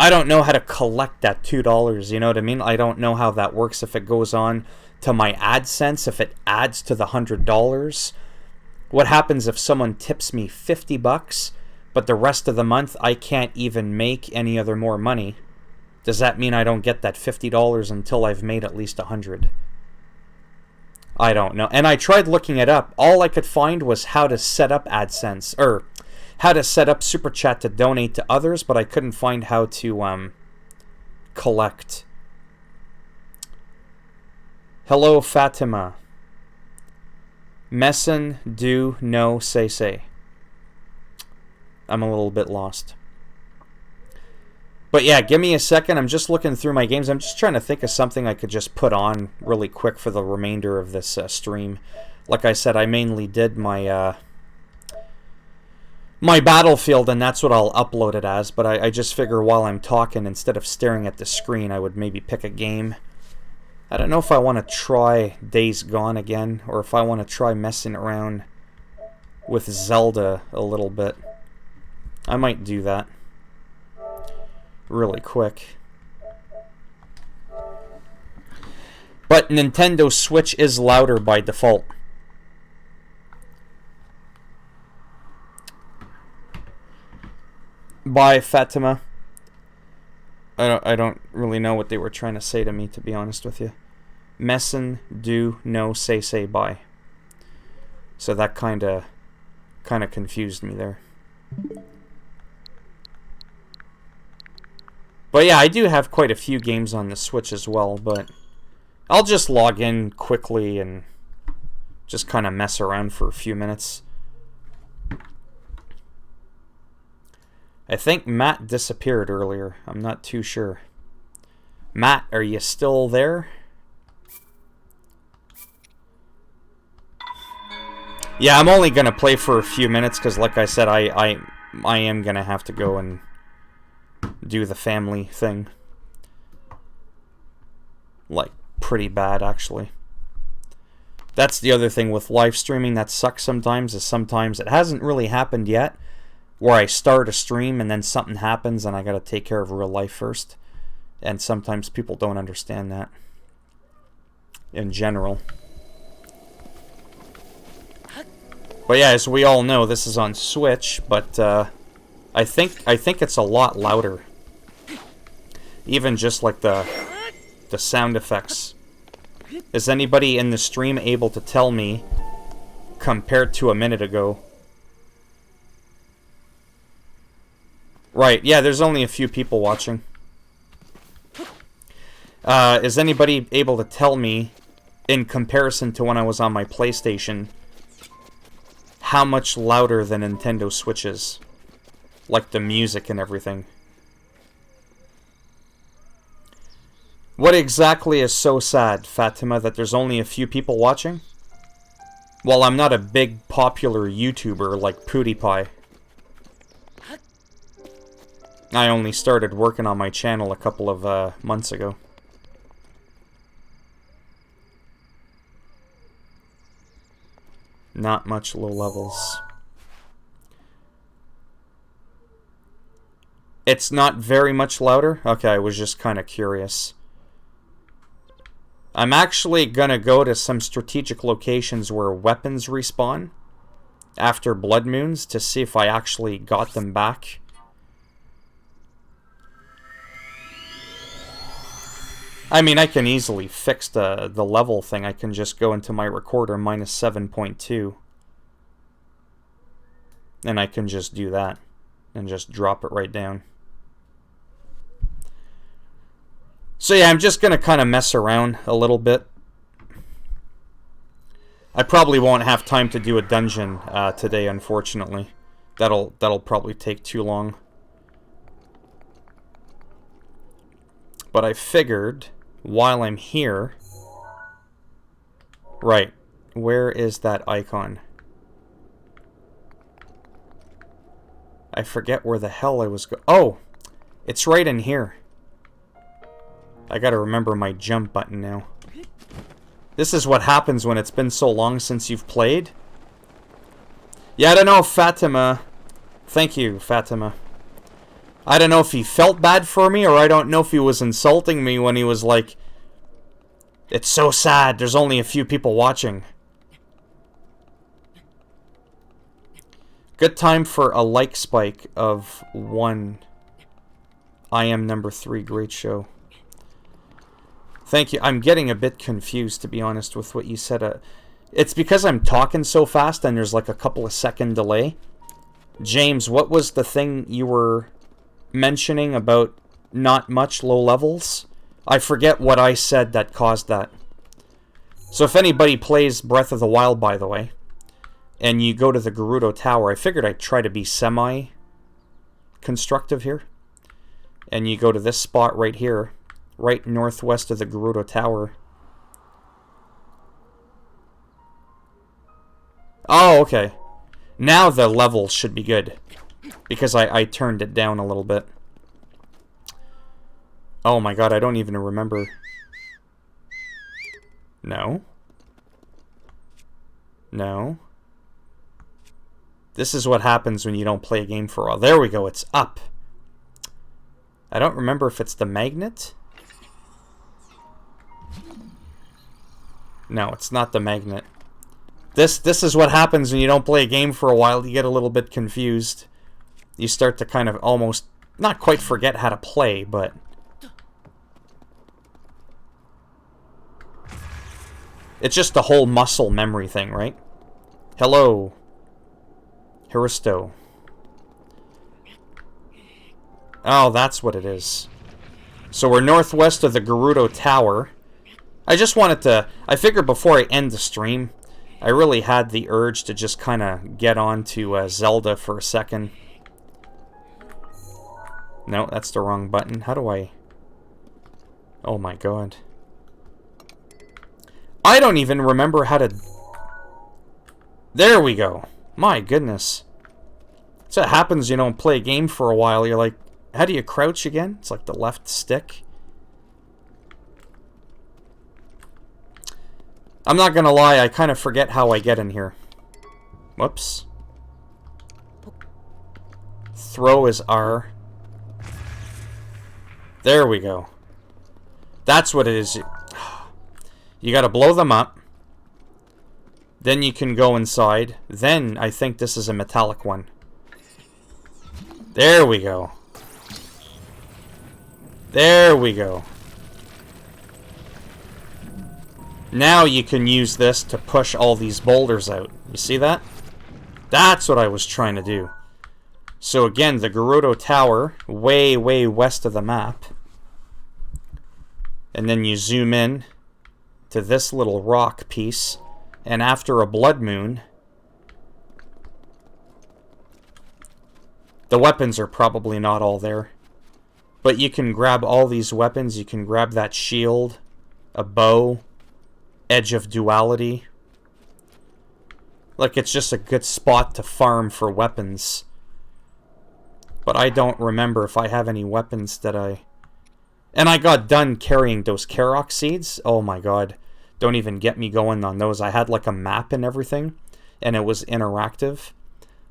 Speaker 1: I don't know how to collect that $2, you know what I mean? I don't know how that works, if it goes on to my AdSense, if it adds to the $100. What happens if someone tips me $50, but the rest of the month I can't even make any other more money? Does that mean I don't get that $50 until I've made at least $100? I don't know. And I tried looking it up. All I could find was how to set up AdSense, or how to set up Super Chat to donate to others, but I couldn't find how to collect. Hello, Fatima. Messen, do, no, say. I'm a little bit lost. But yeah, give me a second. I'm just looking through my games. I'm just trying to think of something I could just put on really quick for the remainder of this stream. Like I said, I mainly did my my Battlefield, and that's what I'll upload it as. But I just figure while I'm talking, instead of staring at the screen, I would maybe pick a game. I don't know if I want to try Days Gone again, or if I want to try messing around with Zelda a little bit. I might do that really quick. But Nintendo Switch is louder by default. Bye, Fatima. I don't really know what they were trying to say to me, to be honest with you. Messen, do, no, say, bye. So that kind of confused me there. But yeah, I do have quite a few games on the Switch as well, but I'll just log in quickly and just kind of mess around for a few minutes. I think Matt disappeared earlier. I'm not too sure. Matt, are you still there? Yeah, I'm only going to play for a few minutes because, like I said, I am going to have to go and do the family thing. Like, pretty bad, actually. That's the other thing with live streaming that sucks sometimes, is sometimes it hasn't really happened yet, where I start a stream and then something happens and I gotta take care of real life first. And sometimes people don't understand that. In general. But yeah, as we all know, this is on Switch, but I think it's a lot louder. Even just like the sound effects. Is anybody in the stream able to tell me, compared to a minute ago? Right, yeah, there's only a few people watching. Is anybody able to tell me, in comparison to when I was on my PlayStation, how much louder the Nintendo Switch is? Like the music and everything. What exactly is so sad, Fatima, that there's only a few people watching? Well, I'm not a big popular YouTuber like PewDiePie. I only started working on my channel a couple of months ago. Not much low levels. It's not very much louder? Okay, I was just kind of curious. I'm actually gonna go to some strategic locations where weapons respawn after Blood Moons to see if I actually got them back. I mean, I can easily fix the level thing. I can just go into my recorder minus 7.2. And I can just do that. And just drop it right down. So yeah, I'm just gonna kind of mess around a little bit. I probably won't have time to do a dungeon today, unfortunately. That'll probably take too long. But I figured while I'm here... Right. Where is that icon? I forget where the hell I was go... Oh! It's right in here. I gotta remember my jump button now. This is what happens when it's been so long since you've played. Yeah, I don't know if Fatima... Thank you, Fatima. I don't know if he felt bad for me, or I don't know if he was insulting me when he was like... It's so sad, there's only a few people watching. Good time for a like spike of 1. I am number 3, great show. Thank you. I'm getting a bit confused, to be honest, with what you said. It's because I'm talking so fast and there's like a couple of second delay. James, what was the thing you were mentioning about not much low levels? I forget what I said that caused that. So if anybody plays Breath of the Wild, by the way, and you go to the Gerudo Tower, I figured I'd try to be semi-constructive here. And you go to this spot right here, right northwest of the Gerudo Tower. Oh, okay. Now the level should be good, because I turned it down a little bit. Oh my god, I don't even remember. No. No. This is what happens when you don't play a game for a while. There we go, it's up. I don't remember if it's the magnet. No, it's not the magnet. This is what happens when you don't play a game for a while. You get a little bit confused. You start to kind of almost, not quite forget how to play, but... It's just the whole muscle memory thing, right? Hello. Haristo. Oh, that's what it is. So we're northwest of the Gerudo Tower. I just wanted to... I figured before I end the stream, I really had the urge to just kind of get on to Zelda for a second. No, that's the wrong button. How do I... Oh my god. I don't even remember how to... There we go. My goodness. So it happens you don't play a game for a while. You're like, how do you crouch again? It's like the left stick. I'm not gonna lie, I kind of forget how I get in here. Whoops. Throw is R. There we go. That's what it is. You gotta blow them up. Then you can go inside. Then I think this is a metallic one. There we go. There we go. Now you can use this to push all these boulders out. You see that? That's what I was trying to do. So again, the Gerudo Tower, way, way west of the map. And then you zoom in to this little rock piece. And after a blood moon, the weapons are probably not all there. But you can grab all these weapons. You can grab that shield, a bow, Edge of Duality. Like, it's just a good spot to farm for weapons. But I don't remember if I have any weapons that I... And I got done carrying those Karok seeds. Oh my god. Don't even get me going on those. I had like a map and everything. And it was interactive.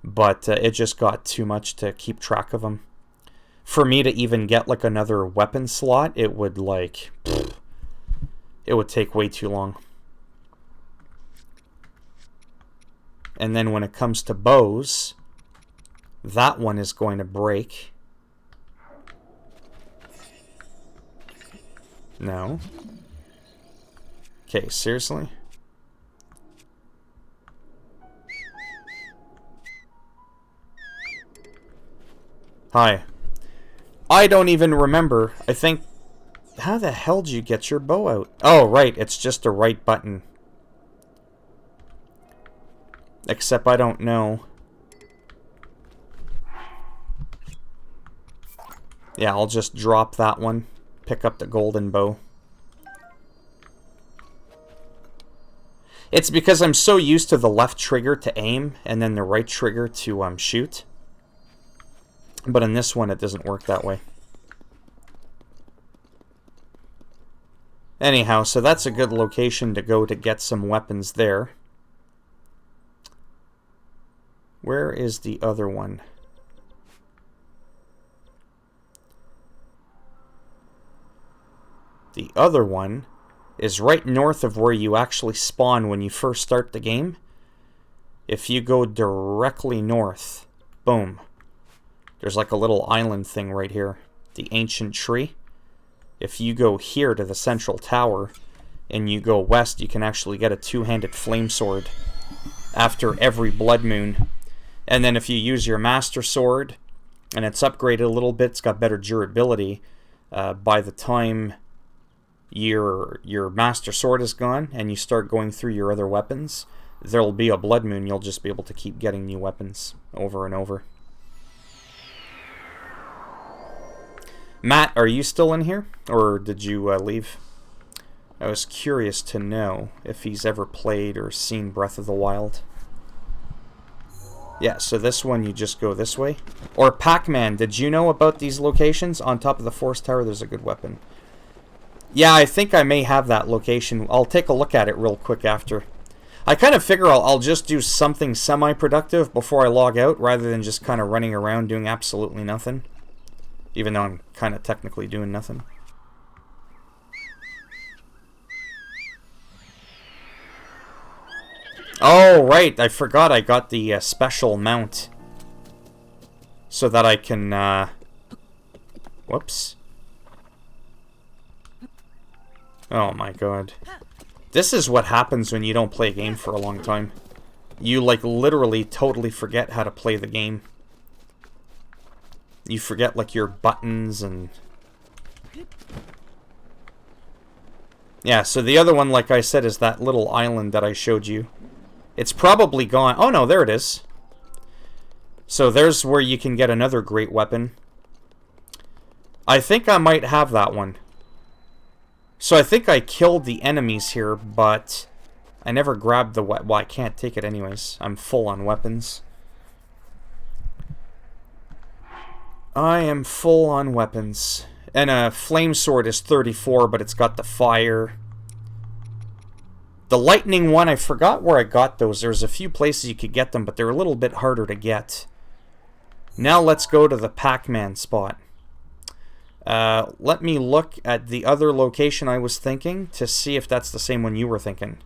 Speaker 1: But it just got too much to keep track of them. For me to even get like another weapon slot, it would like... It would take way too long. And then when it comes to bows, that one is going to break. No. Okay, seriously? Hi. I don't even remember. I think How the hell did you get your bow out? Oh, right. It's just a right button. Except I don't know. Yeah, I'll just drop that one. Pick up the golden bow. It's because I'm so used to the left trigger to aim and then the right trigger to shoot. But in this one, it doesn't work that way. Anyhow, so that's a good location to go to get some weapons there. Where is the other one? The other one is right north of where you actually spawn when you first start the game. If you go directly north, boom. There's like a little island thing right here. The ancient tree. If you go here to the central tower and you go west, you can actually get a two-handed flame sword after every blood moon. And then if you use your master sword and it's upgraded a little bit, it's got better durability. By the time your master sword is gone and you start going through your other weapons, there'll be a blood moon. You'll just be able to keep getting new weapons over and over. Matt, are you still in here? Or did you leave? I was curious to know if he's ever played or seen Breath of the Wild. Yeah, so this one you just go this way. Or Pac-Man, did you know about these locations? On top of the Force Tower, there's a good weapon. Yeah, I think I may have that location. I'll take a look at it real quick after. I kind of figure I'll just do something semi-productive before I log out, rather than just kind of running around doing absolutely nothing. Even though I'm kind of technically doing nothing. Oh, right. I forgot I got the special mount. So that I can, whoops. Oh my god. This is what happens when you don't play a game for a long time. You, like, literally totally forget how to play the game. You forget, like, your buttons and... Yeah, so the other one, like I said, is that little island that I showed you. It's probably gone. Oh, no, there it is. So there's where you can get another great weapon. I think I might have that one. So I think I killed the enemies here, but I never grabbed the weapon. Well, I can't take it anyways. I'm full on weapons. I am full on weapons. And a flame sword is 34, but it's got the fire. The lightning one, I forgot where I got those. There's a few places you could get them, but they're a little bit harder to get. Now let's go to the Pac-Man spot. Let me look at the other location I was thinking to see if that's the same one you were thinking.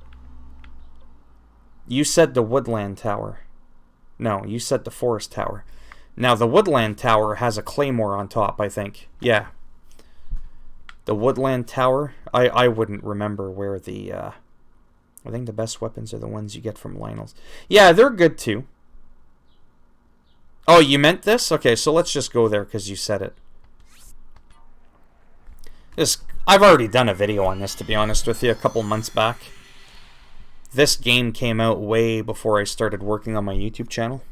Speaker 1: You said the Woodland Tower. No, you said the Forest Tower. Now, the Woodland Tower has a claymore on top, I think. Yeah. The Woodland Tower, I wouldn't remember where the... I think the best weapons are the ones you get from Lionel's. Yeah, they're good too. Oh, you meant this? Okay, so let's just go there because you said it. I've already done a video on this, to be honest with you, a couple months back. This game came out way before I started working on my YouTube channel.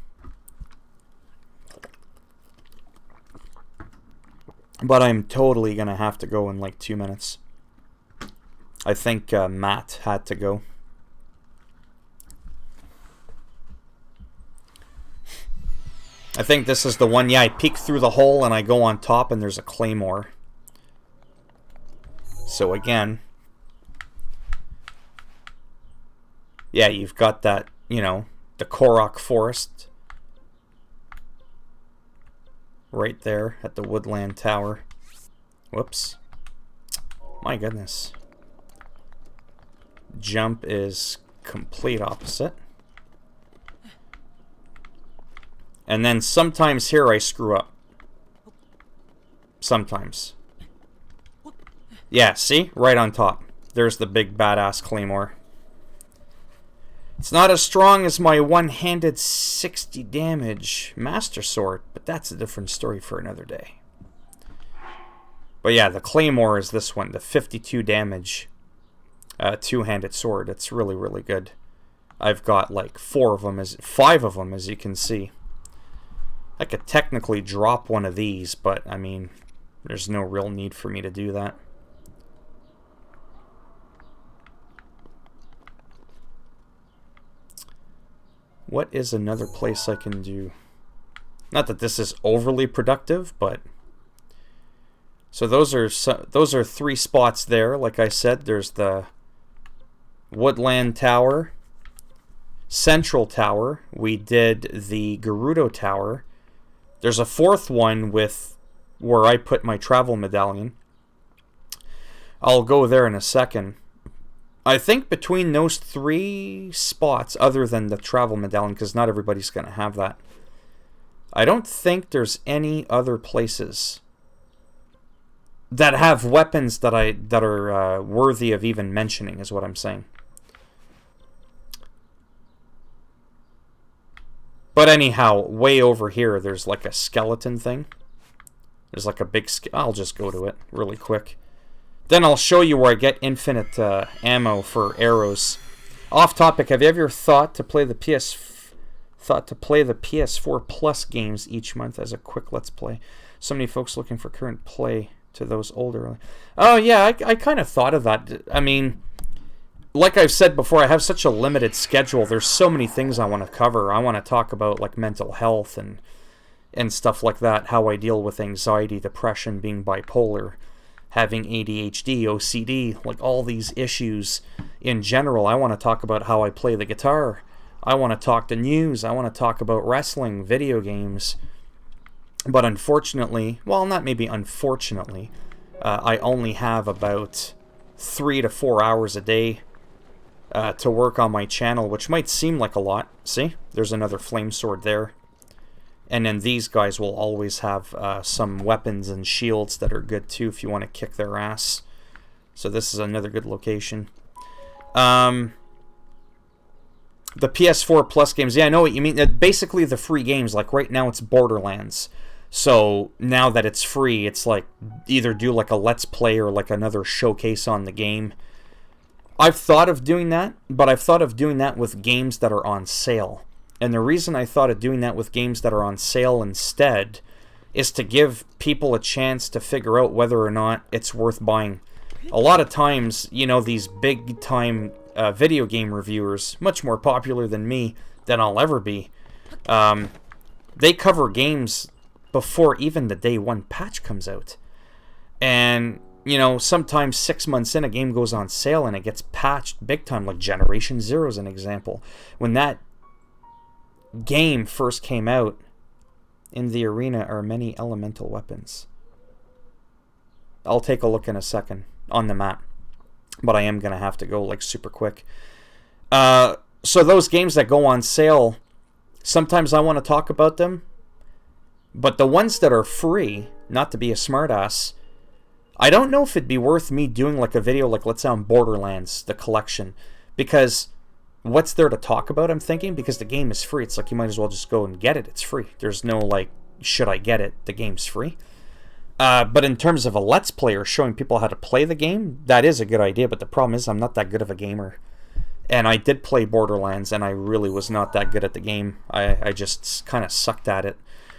Speaker 1: But I'm totally going to have to go in like 2 minutes. I think Matt had to go. I think this is the one, yeah, I peek through the hole and I go on top and there's a claymore. So again, yeah, you've got that, you know, the Korok Forest right there at the Woodland Tower. Whoops. My goodness. Jump is complete opposite. And then sometimes here I screw up. Sometimes. Yeah, see? Right on top. There's the big badass claymore. It's not as strong as my one-handed 60 damage master sword, but that's a different story for another day. But yeah, the Claymore is this one, the 52 damage two-handed sword. It's really, really good. I've got like 5 of them, as you can see. I could technically drop one of these, but I mean, there's no real need for me to do that. What is another place I can do? Not that this is overly productive, but so those are 3 spots there. Like I said, there's the Woodland Tower, Central Tower. We did the Gerudo Tower. There's a 4th one with where I put my travel medallion. I'll go there in a second. I think between those 3 spots, other than the travel medallion, because not everybody's going to have that, I don't think there's any other places that have weapons that are worthy of even mentioning, is what I'm saying. But anyhow, way over here, there's like a skeleton thing. There's like a big... I'll just go to it really quick. Then I'll show you where I get infinite ammo for arrows. Off topic, have you ever thought to play the PS4 Plus games each month as a quick Let's Play? So many folks looking for current play to those older... Oh yeah, I kind of thought of that. I mean, like I've said before, I have such a limited schedule. There's so many things I want to cover. I want to talk about like mental health and stuff like that, how I deal with anxiety, depression, being bipolar, having ADHD, OCD, like all these issues in general. I want to talk about how I play the guitar. I want to talk the news. I want to talk about wrestling, video games. But unfortunately, well, not maybe unfortunately, I only have about 3 to 4 hours a day to work on my channel, which might seem like a lot. See, there's another flame sword there. And then these guys will always have some weapons and shields that are good too if you want to kick their ass. So this is another good location. The PS4 Plus games, yeah, I know what you mean. Basically the free games, like right now it's Borderlands. So now that it's free, it's like either do like a Let's Play or like another showcase on the game. I've thought of doing that, but I've thought of doing that with games that are on sale. And the reason I thought of doing that with games that are on sale instead is to give people a chance to figure out whether or not it's worth buying. A lot of times, you know, these big-time video game reviewers, much more popular than me, than I'll ever be, they cover games before even the day 1 patch comes out. And, you know, sometimes 6 months in, a game goes on sale and it gets patched big time, like Generation Zero is an example. When that game first came out, in the arena are many elemental weapons. I'll take a look in a second on the map, but I am going to have to go like super quick. So those games that go on sale, sometimes I want to talk about them, but the ones that are free, not to be a smartass, I don't know if it'd be worth me doing like a video like, let's say on Borderlands, the collection, because what's there to talk about, I'm thinking? Because the game is free. It's like you might as well just go and get it. It's free. There's no, like, should I get it? The game's free. But in terms of a Let's Play or showing people how to play the game, that is a good idea. But the problem is I'm not that good of a gamer. And I did play Borderlands, and I really was not that good at the game. I just kind of sucked at it.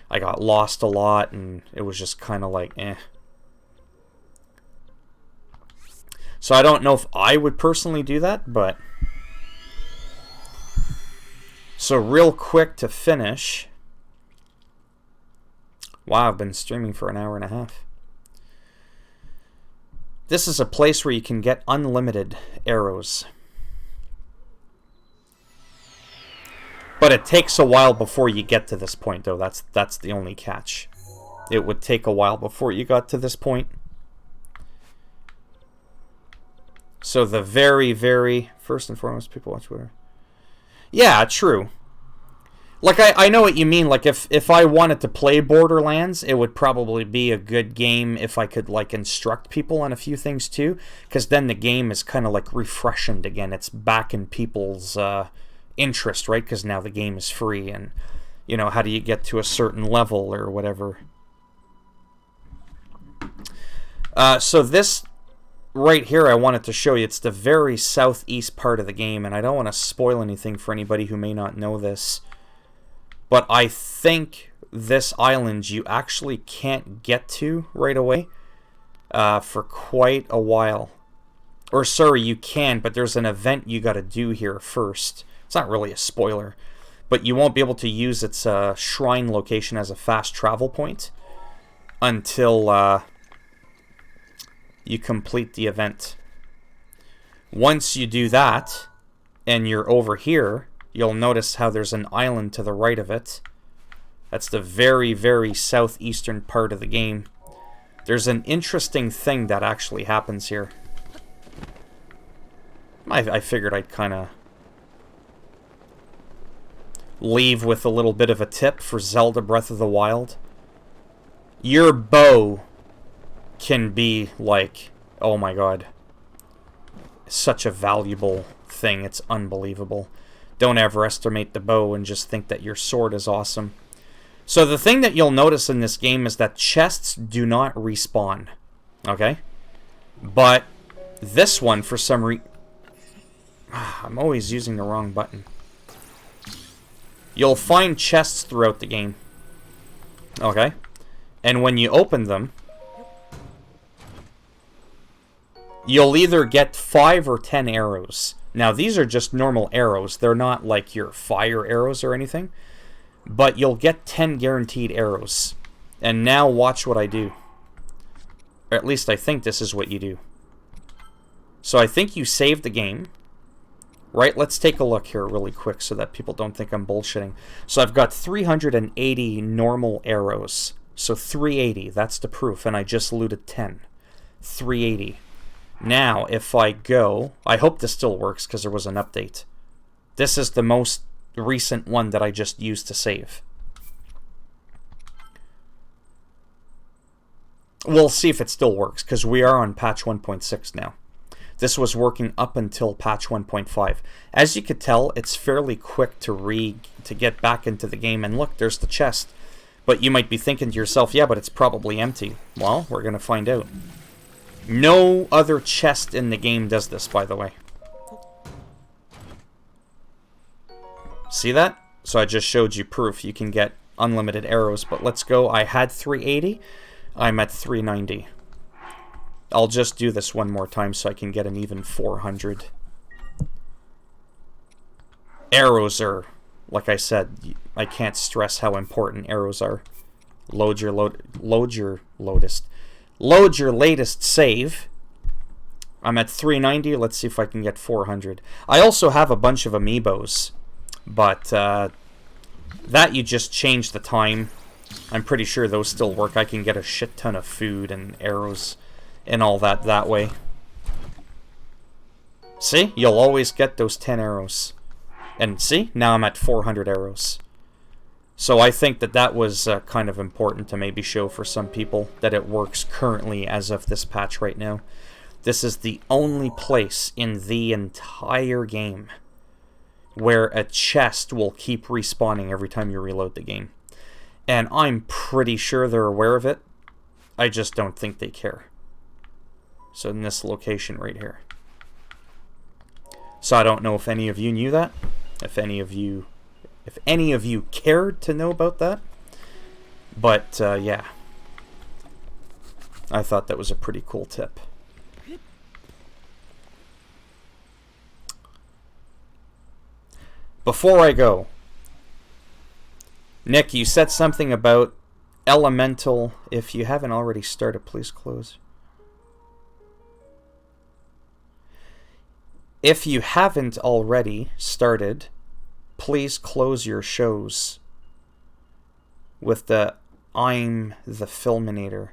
Speaker 1: I got lost a lot, and it was just kind of like, eh. So I don't know if I would personally do that, but... So real quick to finish. Wow, I've been streaming for an hour and a half. This is a place where you can get unlimited arrows. But it takes a while before you get to this point, though. That's the only catch. It would take a while before you got to this point. So the very, very first and foremost, people watch Twitter. Yeah, true. Like, I know what you mean. Like, if I wanted to play Borderlands, it would probably be a good game if I could, like, instruct people on a few things, too. Because then the game is kind of, like, refreshened again. It's back in people's interest, right? Because now the game is free. And, you know, how do you get to a certain level or whatever? So this right here, I wanted to show you. It's the very southeast part of the game, and I don't want to spoil anything for anybody who may not know this. But I think this island you actually can't get to right away for quite a while. Or sorry, you can, but there's an event you got to do here first. It's not really a spoiler, but you won't be able to use its shrine location as a fast travel point until you complete the event. Once you do that, and you're over here, you'll notice how there's an island to the right of it. That's the very, very southeastern part of the game. There's an interesting thing that actually happens here. I figured I'd kind of leave with a little bit of a tip for Zelda Breath of the Wild. Your bow can be like, oh my god, such a valuable thing. It's unbelievable. Don't ever estimate the bow and just think that your sword is awesome. So the thing that you'll notice in this game is that chests do not respawn. Okay? But this one, for some reason... I'm always using the wrong button. You'll find chests throughout the game. Okay? And when you open them, you'll either get 5 or 10 arrows. Now, these are just normal arrows. They're not like your fire arrows or anything. But you'll get 10 guaranteed arrows. And now watch what I do. Or at least I think this is what you do. So I think you save the game. Right, let's take a look here really quick so that people don't think I'm bullshitting. So I've got 380 normal arrows. So 380, that's the proof. And I just looted 10. 380. Now, if I go... I hope this still works because there was an update. This is the most recent one that I just used to save. We'll see if it still works because we are on patch 1.6 now. This was working up until patch 1.5. As you could tell, it's fairly quick to get back into the game. And look, there's the chest. But you might be thinking to yourself, yeah, but it's probably empty. Well, we're going to find out. No other chest in the game does this, by the way. See that? So I just showed you proof. You can get unlimited arrows. But let's go. I had 380. I'm at 390. I'll just do this one more time so I can get an even 400. Arrows are, like I said, I can't stress how important arrows are. Load your latest save. I'm at 390. Let's see if I can get 400. I also have a bunch of amiibos, but that you just change the time. I'm pretty sure those still work. I can get a shit ton of food and arrows and all that way. See? You'll always get those 10 arrows. And see? Now I'm at 400 arrows. So I think that was kind of important to maybe show for some people that it works currently as of this patch right now. This is the only place in the entire game where a chest will keep respawning every time you reload the game. And I'm pretty sure they're aware of it. I just don't think they care. So in this location right here. So I don't know if any of you knew that. If any of you cared to know about that. But yeah. I thought that was a pretty cool tip. Before I go, Nick, you said something about Elemental. If you haven't already started, please close. If you haven't already started, please close your shows with the I'm the Filminator,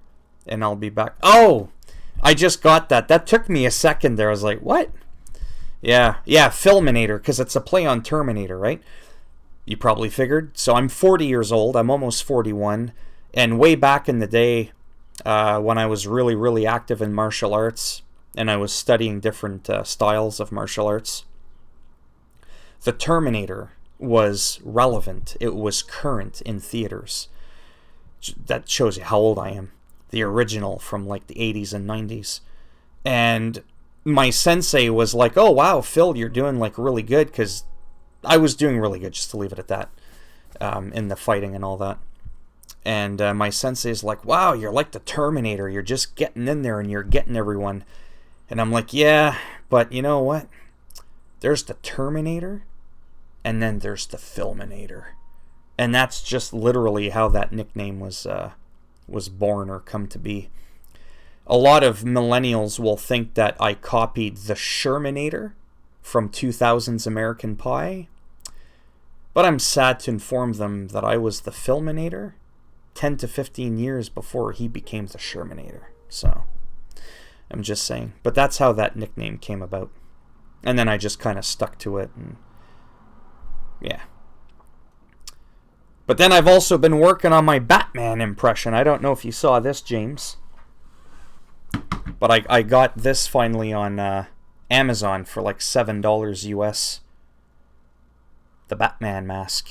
Speaker 1: and I'll be back. Oh! I just got that. That took me a second there. I was like, what? Yeah, Filminator, because it's a play on Terminator, right? You probably figured. So I'm 40 years old. I'm almost 41. And way back in the day, when I was really, really active in martial arts, and I was studying different styles of martial arts, the Terminator was relevant. It was current in theaters. That shows you how old I am. the original from like the 80s and 90s. And my sensei was like, oh wow, Phil, you're doing like really good, because I was doing really good, just to leave it at that, in the fighting and all that. And my sensei is like, wow, you're like the Terminator, you're just getting in there and you're getting everyone. And I'm like, yeah, but you know what? There's the Terminator, and then there's the Filminator. And that's just literally how that nickname was born or come to be. A lot of millennials will think that I copied the Shermanator from 2000's American Pie, but I'm sad to inform them that I was the Filminator 10 to 15 years before he became the Shermanator. So, I'm just saying. But that's how that nickname came about. And then I just kind of stuck to it, and yeah. But then I've also been working on my Batman impression. I don't know if you saw this, James. But I got this finally on Amazon for like $7 US. The Batman mask.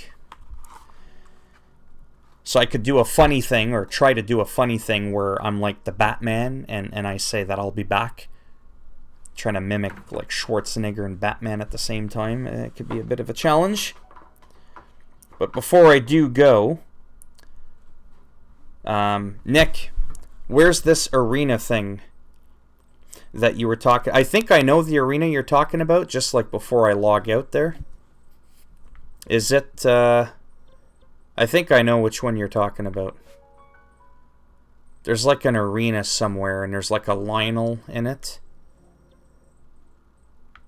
Speaker 1: So I could do a funny thing, or try to do a funny thing, where I'm like the Batman, and I say that I'll be back. Trying to mimic like Schwarzenegger and Batman at the same time. It could be a bit of a challenge. But before I do go, Nick, where's this arena thing that you were talking? I think I know the arena you're talking about, just like before I log out there. Is it, I think I know which one you're talking about. There's like an arena somewhere, and there's like a Lionel in it.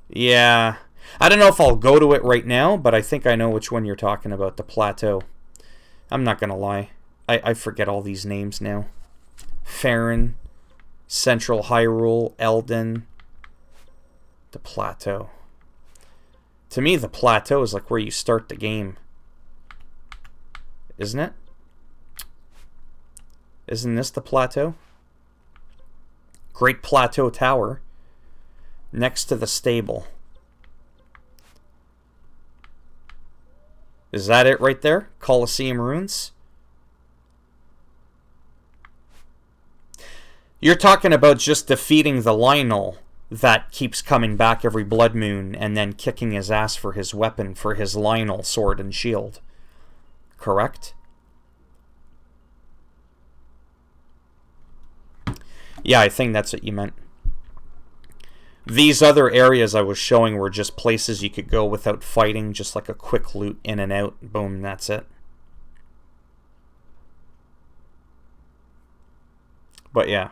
Speaker 1: Yeah. I don't know if I'll go to it right now, but I think I know which one you're talking about, the Plateau. I'm not going to lie. I forget all these names now. Farron, Central Hyrule, Elden, the Plateau. To me, the Plateau is like where you start the game. Isn't it? Isn't this the Plateau? Great Plateau Tower. Next to the stable. Is that it right there? Colosseum Ruins? You're talking about just defeating the Lionel that keeps coming back every blood moon and then kicking his ass for his weapon, for his Lionel sword and shield. Correct? Yeah, I think that's what you meant. These other areas I was showing were just places you could go without fighting, just like a quick loot in and out. Boom, that's it. But yeah.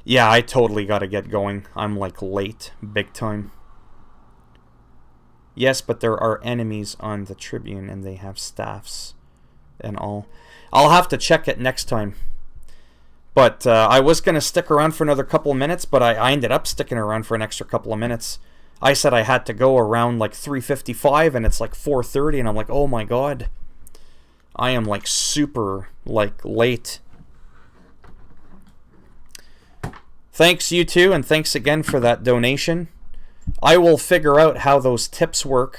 Speaker 1: Yeah, I totally gotta get going. I'm like late, big time. Yes, but there are enemies on the Tribune, and they have staffs and all. I'll have to check it next time. But I was going to stick around for another couple of minutes, but I ended up sticking around for an extra couple of minutes. I said I had to go around like 3:55, and it's like 4:30, and I'm like, oh my god. I am like super like late. Thanks, you two, and thanks again for that donation. I will figure out how those tips work,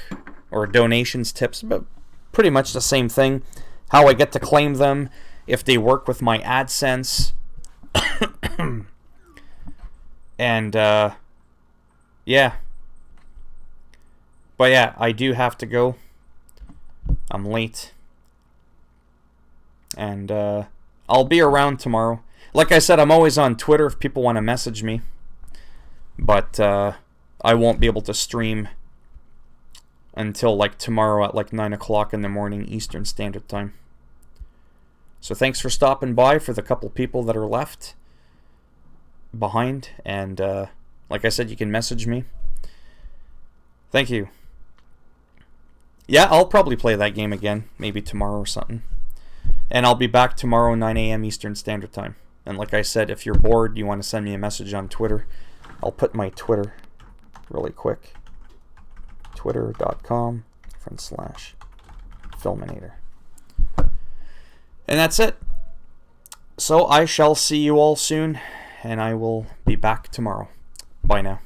Speaker 1: or donations tips, but pretty much the same thing. How I get to claim them, if they work with my AdSense. And, yeah. But yeah, I do have to go. I'm late. And, I'll be around tomorrow. Like I said, I'm always on Twitter if people want to message me. But, I won't be able to stream until like tomorrow at like 9 o'clock in the morning Eastern Standard Time. So thanks for stopping by, for the couple people that are left behind. And like I said, you can message me. Thank you. Yeah, I'll probably play that game again, maybe tomorrow or something. And I'll be back tomorrow 9 a.m. Eastern Standard Time. And like I said, if you're bored, you want to send me a message on Twitter, I'll put my Twitter really quick. Twitter.com/Filminator. And that's it. So I shall see you all soon, and I will be back tomorrow. Bye now.